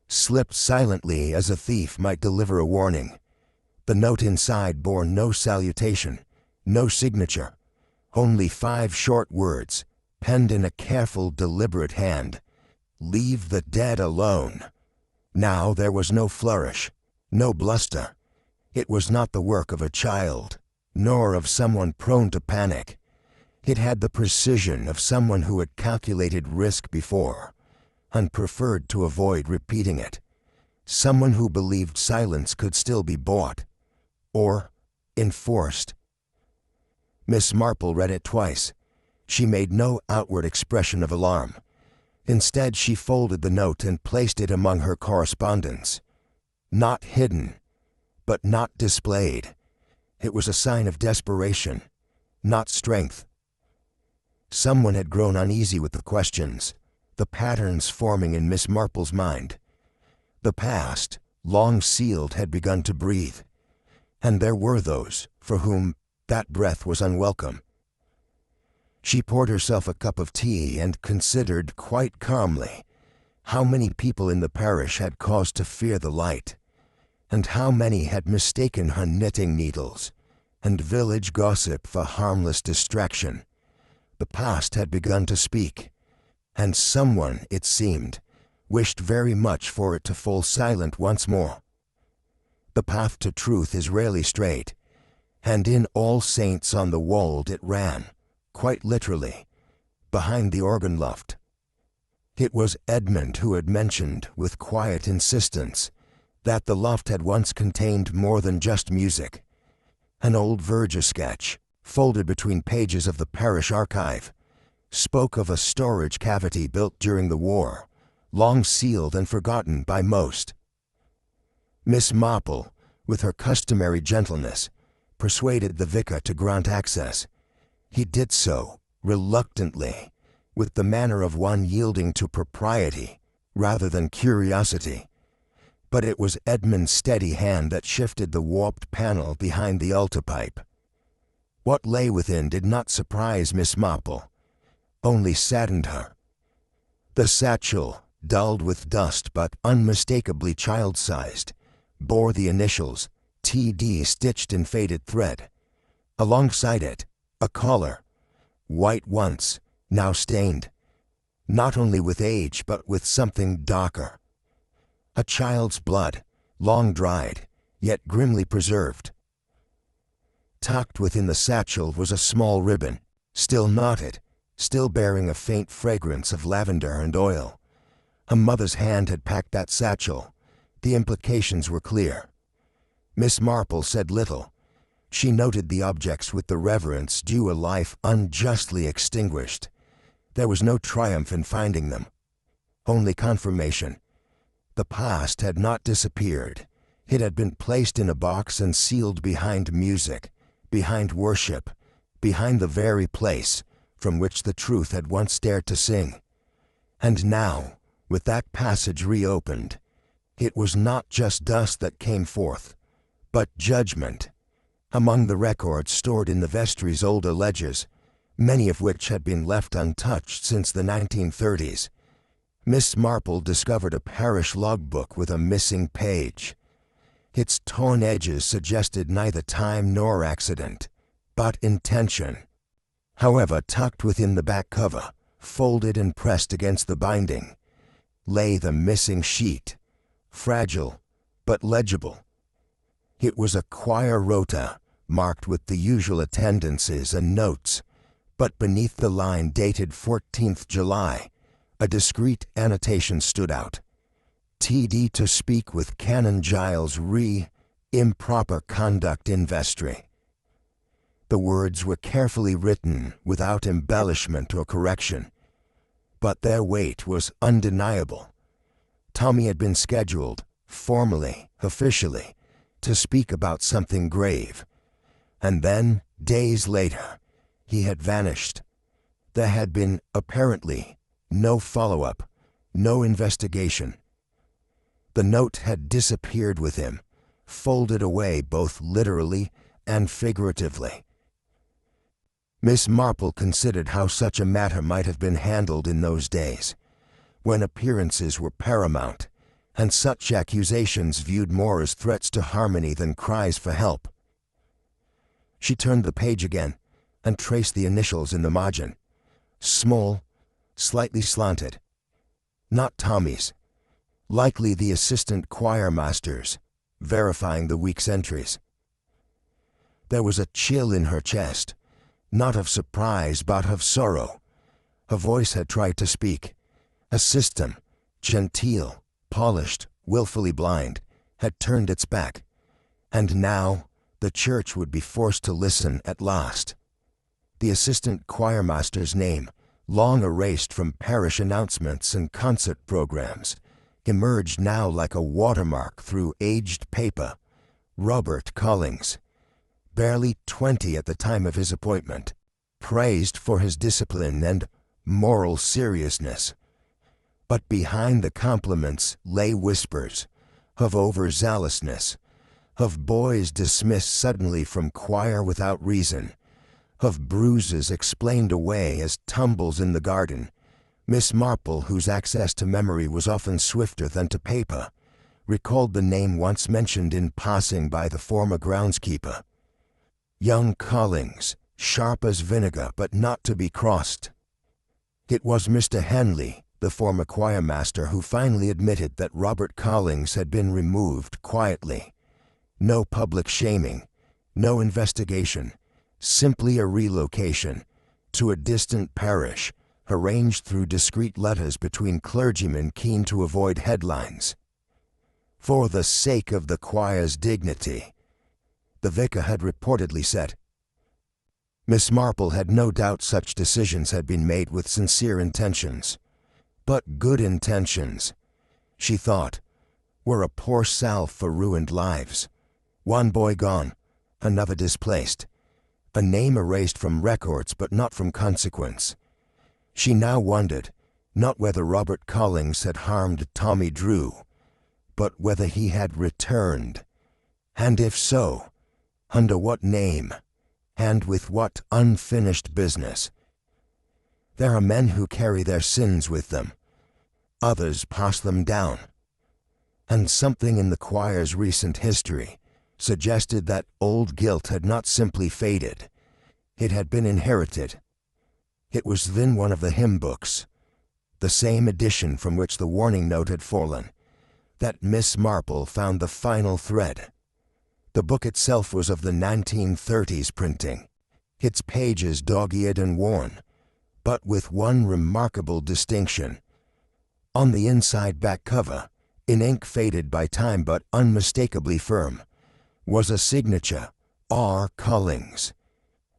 slipped silently as a thief might deliver a warning. The note inside bore no salutation, no signature, only 5 short words, penned in a careful, deliberate hand. "Leave the dead alone." Now there was no flourish, no bluster. It was not the work of a child, nor of someone prone to panic. It had the precision of someone who had calculated risk before, and preferred to avoid repeating it. Someone who believed silence could still be bought or enforced. Miss Marple read it twice. She made no outward expression of alarm. Instead, she folded the note and placed it among her correspondence. Not hidden, but not displayed. It was a sign of desperation, not strength. Someone had grown uneasy with the questions, the patterns forming in Miss Marple's mind. The past, long sealed, had begun to breathe, and there were those for whom that breath was unwelcome. She poured herself a cup of tea and considered quite calmly how many people in the parish had cause to fear the light, and how many had mistaken her knitting needles and village gossip for harmless distraction. The past had begun to speak, and someone, it seemed, wished very much for it to fall silent once more. The path to truth is rarely straight, and in All Saints on the Wold it ran, quite literally, behind the organ loft. It was Edmund who had mentioned, with quiet insistence, that the loft had once contained more than just music. An old Verger sketch, folded between pages of the parish archive, spoke of a storage cavity built during the war, long sealed and forgotten by most. Miss Marple, with her customary gentleness, persuaded the vicar to grant access. He did so, reluctantly, with the manner of one yielding to propriety rather than curiosity. But it was Edmund's steady hand that shifted the warped panel behind the altar pipe. What lay within did not surprise Miss Marple, only saddened her. The satchel, dulled with dust but unmistakably child-sized, bore the initials T.D. stitched in faded thread. Alongside it, a collar, white once, now stained, not only with age but with something darker. A child's blood, long dried, yet grimly preserved. Tucked within the satchel was a small ribbon, still knotted, still bearing a faint fragrance of lavender and oil. A mother's hand had packed that satchel. The implications were clear. Miss Marple said little. She noted the objects with the reverence due a life unjustly extinguished. There was no triumph in finding them, only confirmation. The past had not disappeared. It had been placed in a box and sealed behind music, behind worship, behind the very place from which the truth had once dared to sing. And now, with that passage reopened, it was not just dust that came forth, but judgment. Among the records stored in the vestry's older ledgers, many of which had been left untouched since the 1930s, Miss Marple discovered a parish logbook with a missing page. Its torn edges suggested neither time nor accident, but intention. However, tucked within the back cover, folded and pressed against the binding, lay the missing sheet, fragile but legible. It was a choir rota, marked with the usual attendances and notes, but beneath the line dated 14th July, a discreet annotation stood out. T.D. to speak with Canon Giles re improper conduct in vestry. The words were carefully written without embellishment or correction, but their weight was undeniable. Tommy had been scheduled, formally, officially, to speak about something grave, and then, days later, he had vanished. There had been, apparently, no follow-up, no investigation. The note had disappeared with him, folded away both literally and figuratively. Miss Marple considered how such a matter might have been handled in those days, when appearances were paramount, and such accusations viewed more as threats to harmony than cries for help. She turned the page again and traced the initials in the margin. Small, slightly slanted. Not Tommy's. Likely the assistant choir master's, verifying the week's entries. There was a chill in her chest, not of surprise but of sorrow. A voice had tried to speak, a system, genteel, polished, willfully blind, had turned its back, and now the church would be forced to listen at last. The assistant choirmaster's name, long erased from parish announcements and concert programs, emerged now like a watermark through aged paper. Robert Collings, barely 20 at the time of his appointment, praised for his discipline and moral seriousness. But behind the compliments lay whispers of overzealousness, of boys dismissed suddenly from choir without reason, of bruises explained away as tumbles in the garden. Miss Marple, whose access to memory was often swifter than to paper, recalled the name once mentioned in passing by the former groundskeeper. Young Collings, sharp as vinegar but not to be crossed. It was Mr. Henley, the former choirmaster, who finally admitted that Robert Collings had been removed quietly. No public shaming, no investigation, simply a relocation to a distant parish, arranged through discreet letters between clergymen keen to avoid headlines. For the sake of the choir's dignity, the vicar had reportedly said. Miss Marple had no doubt such decisions had been made with sincere intentions. But good intentions, she thought, were a poor salve for ruined lives. One boy gone, another displaced, a name erased from records but not from consequence. She now wondered, not whether Robert Collings had harmed Tommy Drew, but whether he had returned, and if so, under what name, and with what unfinished business. There are men who carry their sins with them. Others pass them down. And something in the choir's recent history suggested that old guilt had not simply faded. It had been inherited. It was then one of the hymn books, the same edition from which the warning note had fallen, that Miss Marple found the final thread. The book itself was of the 1930s printing, its pages dog-eared and worn, but with one remarkable distinction. On the inside back cover, in ink faded by time but unmistakably firm, was a signature, R. Collings.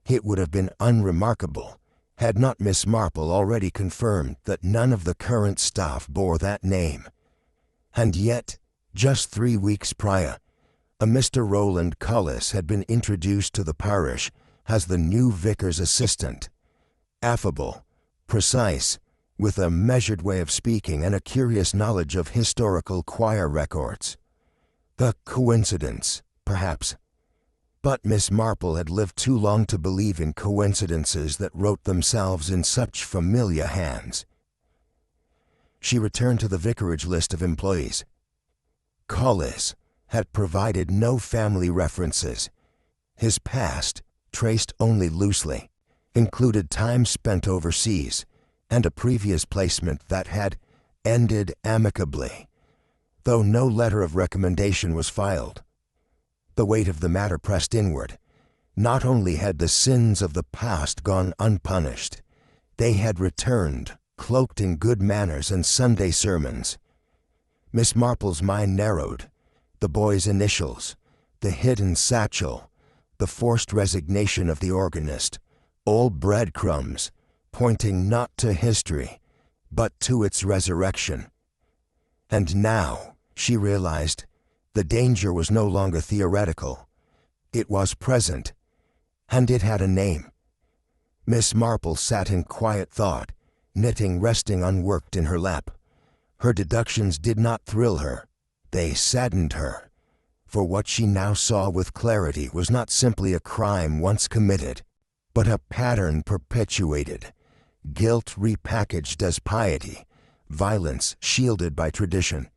It would have been unremarkable had not Miss Marple already confirmed that none of the current staff bore that name. And yet, just 3 weeks prior, a Mr. Roland Cullis had been introduced to the parish as the new vicar's assistant. Affable, precise, with a measured way of speaking and a curious knowledge of historical choir records. A coincidence, perhaps. But Miss Marple had lived too long to believe in coincidences that wrote themselves in such familiar hands. She returned to the vicarage list of employees. Cullis had provided no family references. His past, traced only loosely, included time spent overseas and a previous placement that had ended amicably, though no letter of recommendation was filed. The weight of the matter pressed inward. Not only had the sins of the past gone unpunished, they had returned, cloaked in good manners and Sunday sermons. Miss Marple's mind narrowed. The boy's initials, the hidden satchel, the forced resignation of the organist, old breadcrumbs, pointing not to history, but to its resurrection. And now, she realized, the danger was no longer theoretical. It was present, and it had a name. Miss Marple sat in quiet thought, knitting resting unworked in her lap. Her deductions did not thrill her. They saddened her, for what she now saw with clarity was not simply a crime once committed, but a pattern perpetuated, guilt repackaged as piety, violence shielded by tradition.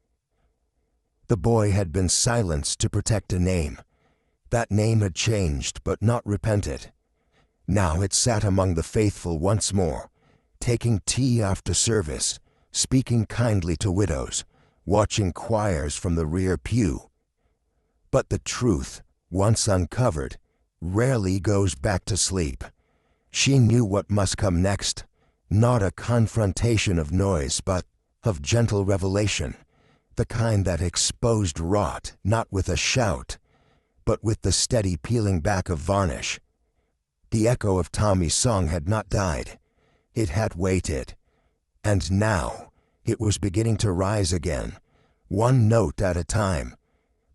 The boy had been silenced to protect a name. That name had changed but not repented. Now it sat among the faithful once more, taking tea after service, speaking kindly to widows, watching choirs from the rear pew. But the truth, once uncovered, rarely goes back to sleep. She knew what must come next, not a confrontation of noise, but of gentle revelation, the kind that exposed rot not with a shout, but with the steady peeling back of varnish. The echo of Tommy's song had not died. It had waited. And now it was beginning to rise again, one note at a time.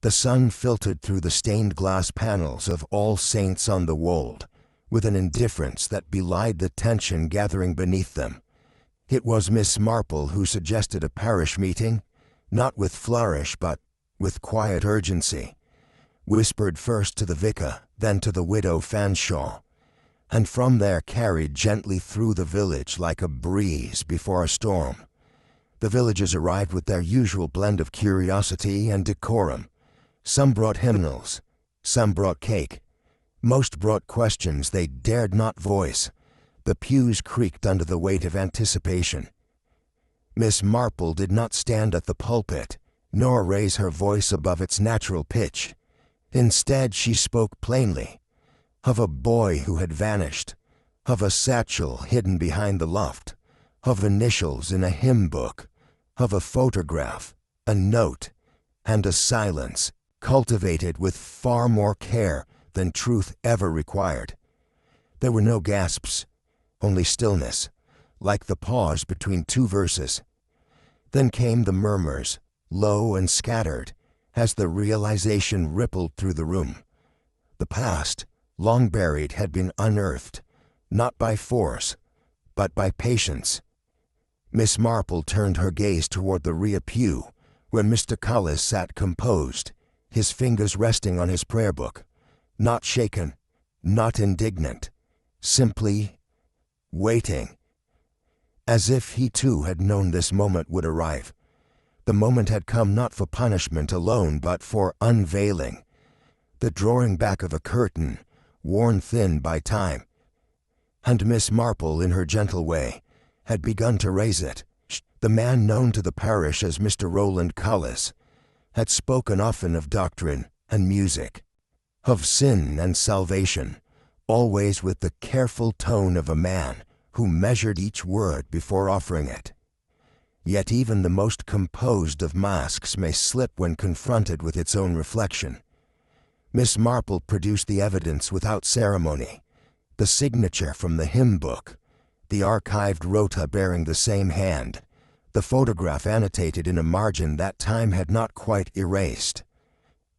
The sun filtered through the stained glass panels of All Saints on the Wold, with an indifference that belied the tension gathering beneath them. It was Miss Marple who suggested a parish meeting, not with flourish but with quiet urgency. Whispered first to the vicar, then to the widow Fanshawe, and from there carried gently through the village like a breeze before a storm. The villagers arrived with their usual blend of curiosity and decorum. Some brought hymnals, some brought cake. Most brought questions they dared not voice. The pews creaked under the weight of anticipation. Miss Marple did not stand at the pulpit, nor raise her voice above its natural pitch. Instead, she spoke plainly, of a boy who had vanished, of a satchel hidden behind the loft, of initials in a hymn book, of a photograph, a note, and a silence cultivated with far more care than truth ever required. There were no gasps, only stillness, like the pause between two verses. Then came the murmurs, low and scattered, as the realization rippled through the room. The past, long buried, had been unearthed, not by force, but by patience. Miss Marple turned her gaze toward the rear pew, where Mr. Cullis sat composed, his fingers resting on his prayer book, not shaken, not indignant, simply waiting, as if he too had known this moment would arrive. The moment had come not for punishment alone, but for unveiling, the drawing back of a curtain, worn thin by time. And Miss Marple, in her gentle way, had begun to raise it. The man known to the parish as Mr. Rowland Cullis had spoken often of doctrine and music, of sin and salvation, always with the careful tone of a man who measured each word before offering it. Yet even the most composed of masks may slip when confronted with its own reflection. Miss Marple produced the evidence without ceremony, the signature from the hymn book, the archived rota bearing the same hand, the photograph annotated in a margin that time had not quite erased.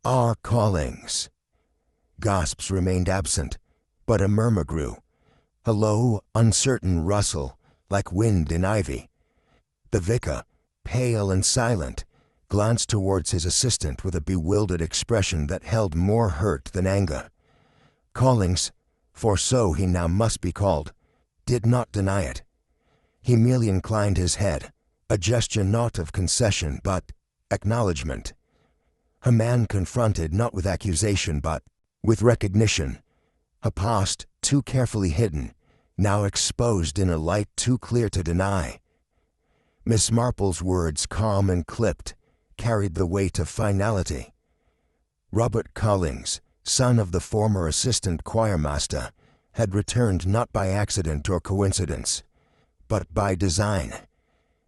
Our callings. Gasps remained absent, but a murmur grew, a low, uncertain rustle, like wind in ivy. The vicar, pale and silent, glanced towards his assistant with a bewildered expression that held more hurt than anger. Callings, for so he now must be called, did not deny it. He merely inclined his head, a gesture not of concession but acknowledgment. A man confronted not with accusation but with recognition, a past too carefully hidden, now exposed in a light too clear to deny. Miss Marple's words, calm and clipped, carried the weight of finality. Robert Collings, son of the former assistant choirmaster, had returned not by accident or coincidence, but by design.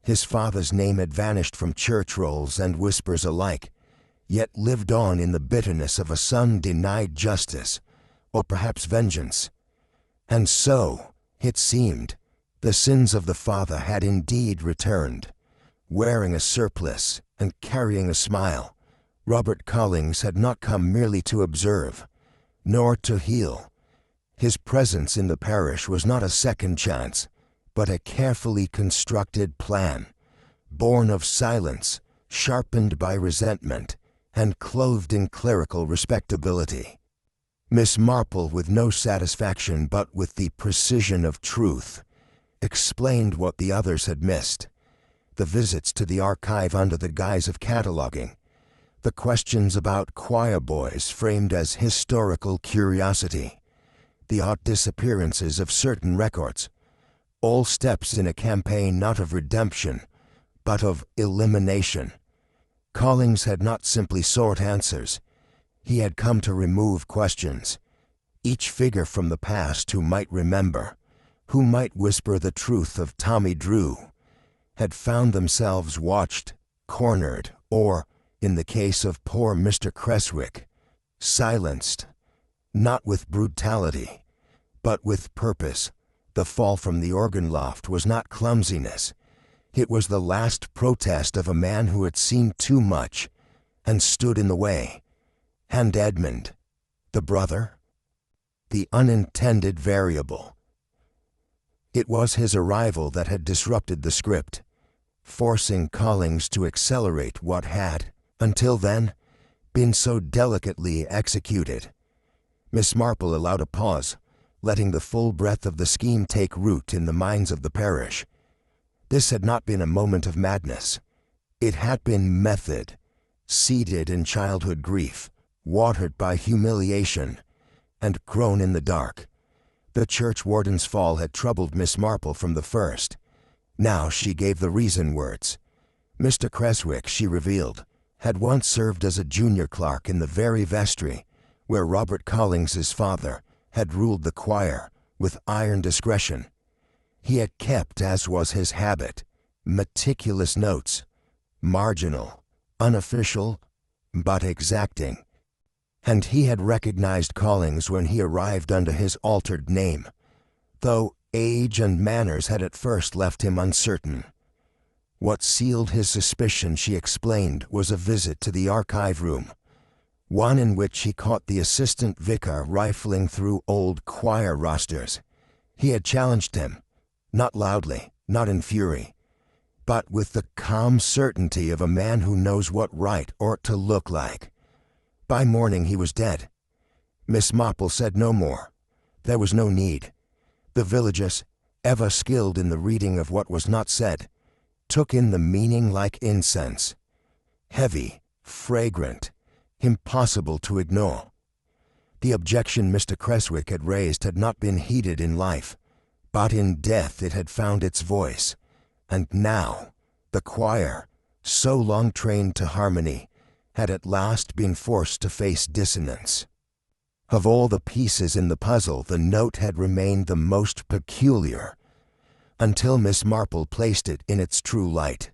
His father's name had vanished from church rolls and whispers alike, yet lived on in the bitterness of a son denied justice, or perhaps vengeance. And so, it seemed, the sins of the father had indeed returned. Wearing a surplice and carrying a smile, Robert Collings had not come merely to observe, nor to heal. His presence in the parish was not a second chance, but a carefully constructed plan, born of silence, sharpened by resentment, and clothed in clerical respectability. Miss Marple, with no satisfaction but with the precision of truth, explained what the others had missed: the visits to the archive under the guise of cataloging, the questions about choir boys framed as historical curiosity, the odd disappearances of certain records, all steps in a campaign not of redemption, but of elimination. Collings had not simply sought answers. He had come to remove questions. Each figure from the past who might remember, who might whisper the truth of Tommy Drew, had found themselves watched, cornered, or, in the case of poor Mr. Creswick, silenced, not with brutality, but with purpose. The fall from the organ loft was not clumsiness. It was the last protest of a man who had seen too much and stood in the way. And Edmund, the brother? The unintended variable. It was his arrival that had disrupted the script, forcing Collings to accelerate what had, until then, been so delicately executed. Miss Marple allowed a pause, letting the full breadth of the scheme take root in the minds of the parish. This had not been a moment of madness. It had been method, seated in childhood grief, watered by humiliation, and grown in the dark. The churchwarden's fall had troubled Miss Marple from the first. Now she gave the reason words. Mr. Creswick, she revealed, had once served as a junior clerk in the very vestry where Robert Collings's father had ruled the choir with iron discretion. He had kept, as was his habit, meticulous notes, marginal, unofficial, but exacting. And he had recognized Collings when he arrived under his altered name, though age and manners had at first left him uncertain. What sealed his suspicion, she explained, was a visit to the archive room, one in which he caught the assistant vicar rifling through old choir rosters. He had challenged him, not loudly, not in fury, but with the calm certainty of a man who knows what right ought to look like. By morning he was dead. Miss Marple said no more. There was no need. The villagers, ever skilled in the reading of what was not said, took in the meaning like incense. Heavy, fragrant, impossible to ignore. The objection Mr. Creswick had raised had not been heeded in life, but in death it had found its voice. And now, the choir, so long trained to harmony, had at last been forced to face dissonance. Of all the pieces in the puzzle, the note had remained the most peculiar, until Miss Marple placed it in its true light.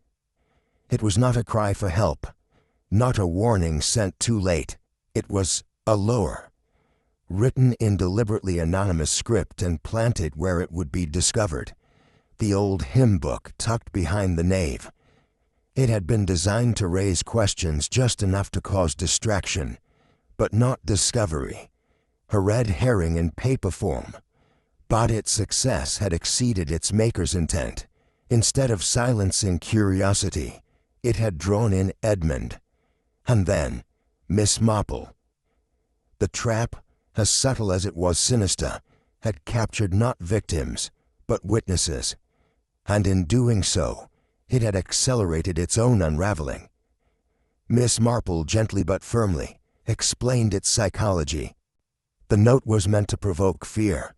It was not a cry for help, not a warning sent too late. It was a lure, written in deliberately anonymous script and planted where it would be discovered, the old hymn book tucked behind the nave. It had been designed to raise questions just enough to cause distraction, but not discovery, a red herring in paper form. But its success had exceeded its maker's intent. Instead of silencing curiosity, it had drawn in Edmund, and then Miss Marple. The trap, as subtle as it was sinister, had captured not victims, but witnesses, and in doing so, it had accelerated its own unraveling. Miss Marple, gently but firmly, explained its psychology. The note was meant to provoke fear,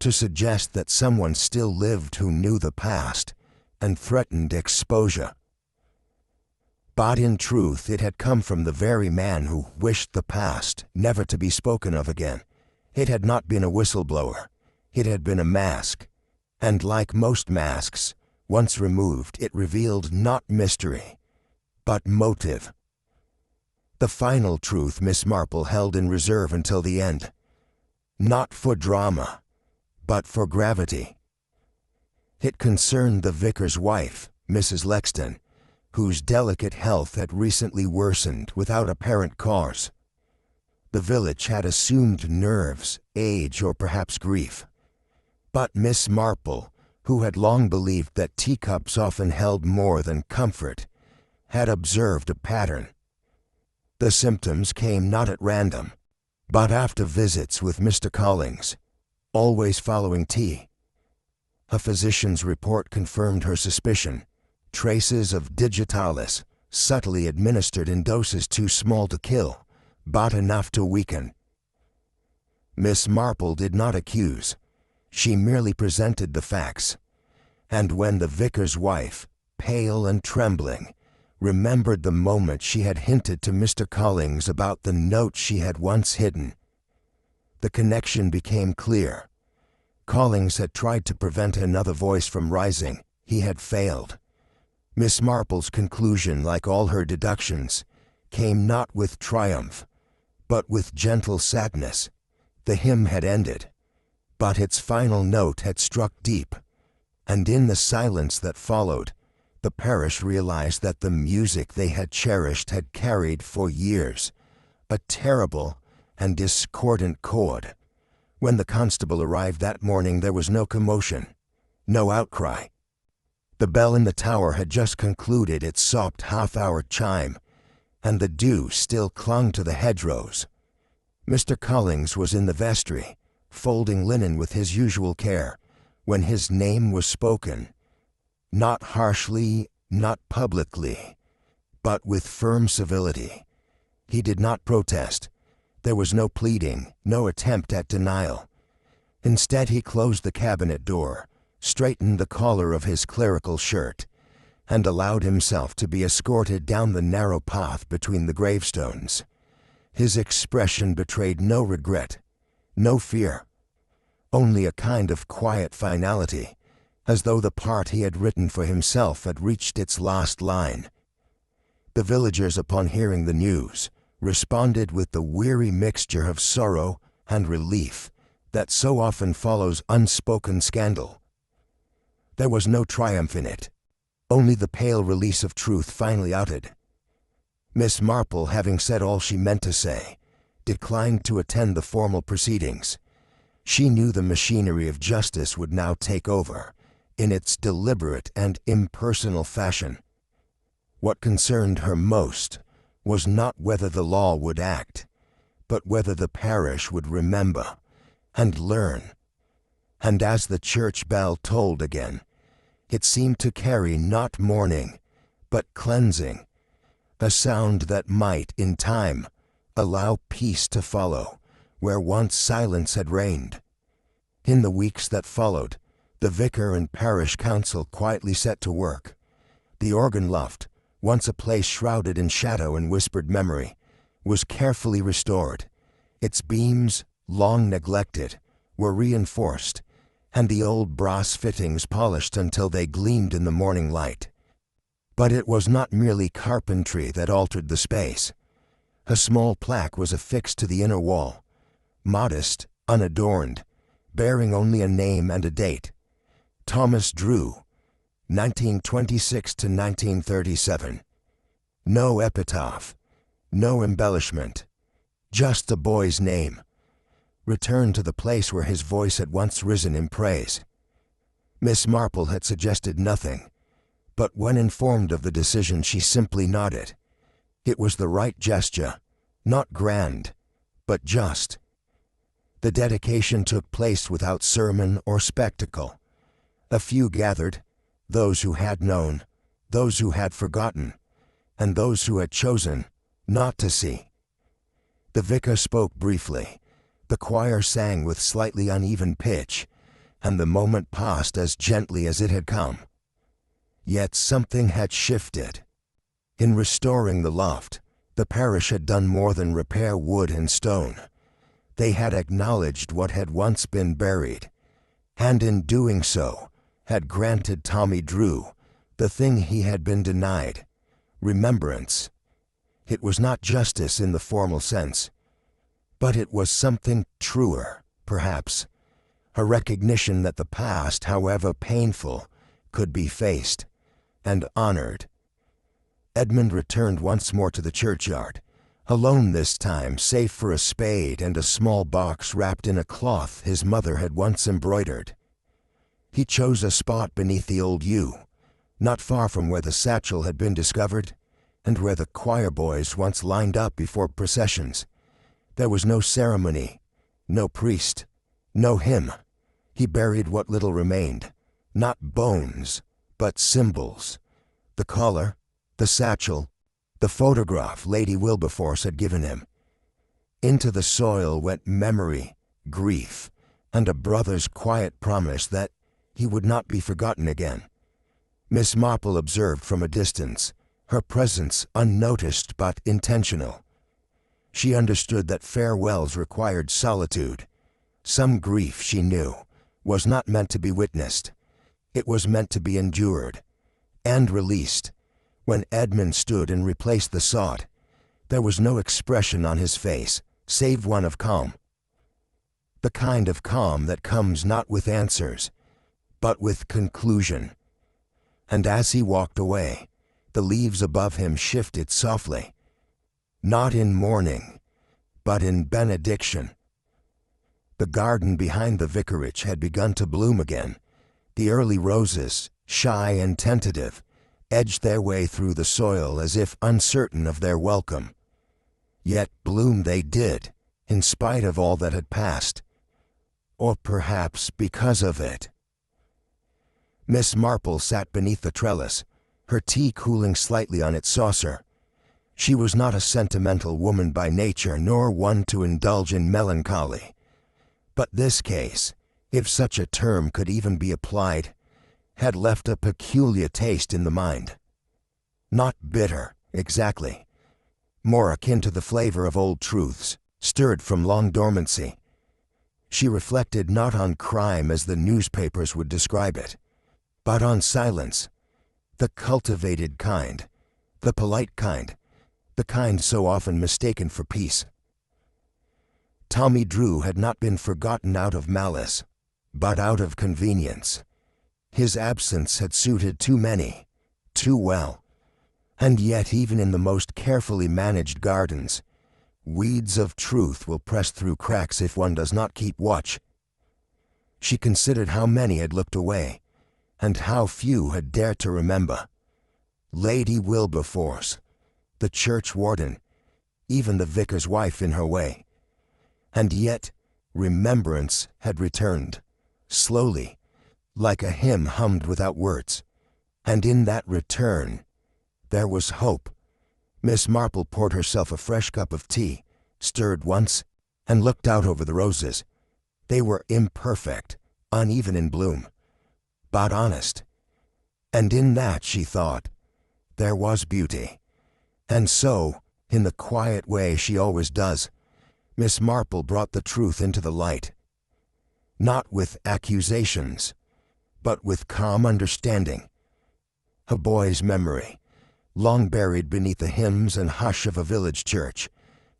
to suggest that someone still lived who knew the past and threatened exposure. But in truth, it had come from the very man who wished the past never to be spoken of again. It had not been a whistleblower. It had been a mask, and like most masks, once removed, it revealed not mystery, but motive. The final truth Miss Marple held in reserve until the end, not for drama, but for gravity. It concerned the vicar's wife, Mrs. Lexton, whose delicate health had recently worsened without apparent cause. The village had assumed nerves, age, or perhaps grief. But Miss Marple, who had long believed that teacups often held more than comfort, had observed a pattern. The symptoms came not at random, but after visits with Mr. Collings, always following tea. A physician's report confirmed her suspicion. Traces of digitalis, subtly administered in doses too small to kill, but enough to weaken. Miss Marple did not accuse. She merely presented the facts. And when the vicar's wife, pale and trembling, remembered the moment she had hinted to Mr. Collings about the note she had once hidden, the connection became clear. Collings had tried to prevent another voice from rising. He had failed. Miss Marple's conclusion, like all her deductions, came not with triumph, but with gentle sadness. The hymn had ended, but its final note had struck deep, and in the silence that followed, the parish realized that the music they had cherished had carried for years a terrible and discordant chord. When the constable arrived that morning, there was no commotion, no outcry. The bell in the tower had just concluded its soft half-hour chime, and the dew still clung to the hedgerows. Mr. Collins was in the vestry, folding linen with his usual care, when his name was spoken, not harshly, not publicly, but with firm civility. He did not protest. There was no pleading, no attempt at denial. Instead, he closed the cabinet door, straightened the collar of his clerical shirt, and allowed himself to be escorted down the narrow path between the gravestones. His expression betrayed no regret, no fear, only a kind of quiet finality, as though the part he had written for himself had reached its last line. The villagers, upon hearing the news, responded with the weary mixture of sorrow and relief that so often follows unspoken scandal. There was no triumph in it, only the pale release of truth finally outed. Miss Marple, having said all she meant to say, declined to attend the formal proceedings. She knew the machinery of justice would now take over, in its deliberate and impersonal fashion. What concerned her most was not whether the law would act, but whether the parish would remember and learn. And as the church bell tolled again, it seemed to carry not mourning, but cleansing, a sound that might, in time, allow peace to follow where once silence had reigned. In the weeks that followed, the vicar and parish council quietly set to work. The organ loft, once a place shrouded in shadow and whispered memory, was carefully restored. Its beams, long neglected, were reinforced, and the old brass fittings polished until they gleamed in the morning light. But it was not merely carpentry that altered the space. A small plaque was affixed to the inner wall, modest, unadorned, bearing only a name and a date: Thomas Drew, 1926 to 1937. No epitaph, no embellishment, just a boy's name, returned to the place where his voice had once risen in praise. Miss Marple had suggested nothing, but when informed of the decision, she simply nodded. It was the right gesture, not grand, but just. The dedication took place without sermon or spectacle. A few gathered, those who had known, those who had forgotten, and those who had chosen not to see. The vicar spoke briefly, the choir sang with slightly uneven pitch, and the moment passed as gently as it had come. Yet something had shifted. In restoring the loft, the parish had done more than repair wood and stone. They had acknowledged what had once been buried, and in doing so, had granted Tommy Drew the thing he had been denied: remembrance. It was not justice in the formal sense, but it was something truer, perhaps, a recognition that the past, however painful, could be faced and honored. Edmund returned once more to the churchyard, alone this time, save for a spade and a small box wrapped in a cloth his mother had once embroidered. He chose a spot beneath the old yew, not far from where the satchel had been discovered, and where the choir boys once lined up before processions. There was no ceremony, no priest, no hymn. He buried what little remained, not bones, but symbols: the collar, the satchel, the photograph Lady Wilberforce had given him. Into the soil went memory, grief, and a brother's quiet promise that he would not be forgotten again. Miss Marple observed from a distance, her presence unnoticed but intentional. She understood that farewells required solitude. Some grief, she knew, was not meant to be witnessed. It was meant to be endured. and released. When Edmund stood and replaced the sod, there was no expression on his face, save one of calm. The kind of calm that comes not with answers, but with conclusion. And as he walked away, the leaves above him shifted softly, not in mourning, but in benediction. The garden behind the vicarage had begun to bloom again. The early roses, shy and tentative, edged their way through the soil as if uncertain of their welcome. Yet bloom they did, in spite of all that had passed, or perhaps because of it. Miss Marple sat beneath the trellis, her tea cooling slightly on its saucer. She was not a sentimental woman by nature, nor one to indulge in melancholy. But this case, if such a term could even be applied, had left a peculiar taste in the mind. Not bitter, exactly. More akin to the flavor of old truths, stirred from long dormancy. She reflected not on crime as the newspapers would describe it, but on silence, the cultivated kind, the polite kind, the kind so often mistaken for peace. Tommy Drew had not been forgotten out of malice, but out of convenience. His absence had suited too many, too well. And yet even in the most carefully managed gardens, weeds of truth will press through cracks if one does not keep watch. She considered how many had looked away, and how few had dared to remember. Lady Wilberforce, the church warden, even the vicar's wife in her way. And yet remembrance had returned, slowly, like a hymn hummed without words. And in that return, there was hope. Miss Marple poured herself a fresh cup of tea, stirred once, and looked out over the roses. They were imperfect, uneven in bloom, but honest. And in that, she thought, there was beauty. And so, in the quiet way she always does, Miss Marple brought the truth into the light. Not with accusations, but with calm understanding. A boy's memory, long buried beneath the hymns and hush of a village church,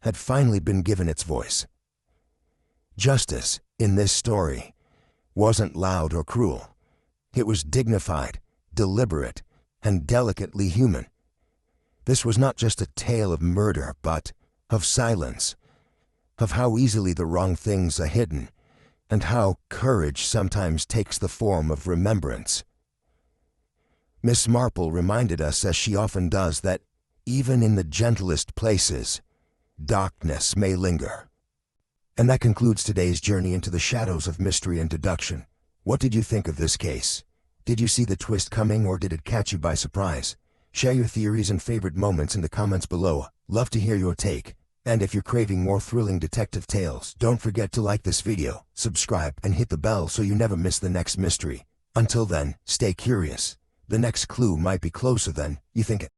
had finally been given its voice. Justice, in this story, wasn't loud or cruel. It was dignified, deliberate, and delicately human. This was not just a tale of murder, but of silence, of how easily the wrong things are hidden, and how courage sometimes takes the form of remembrance. Miss Marple reminded us, as she often does, that even in the gentlest places, darkness may linger. And that concludes today's journey into the shadows of mystery and deduction. What did you think of this case? Did you see the twist coming, or did it catch you by surprise? Share your theories and favorite moments in the comments below. Love to hear your take. And if you're craving more thrilling detective tales, don't forget to like this video, subscribe, and hit the bell so you never miss the next mystery. Until then, stay curious. The next clue might be closer than you think.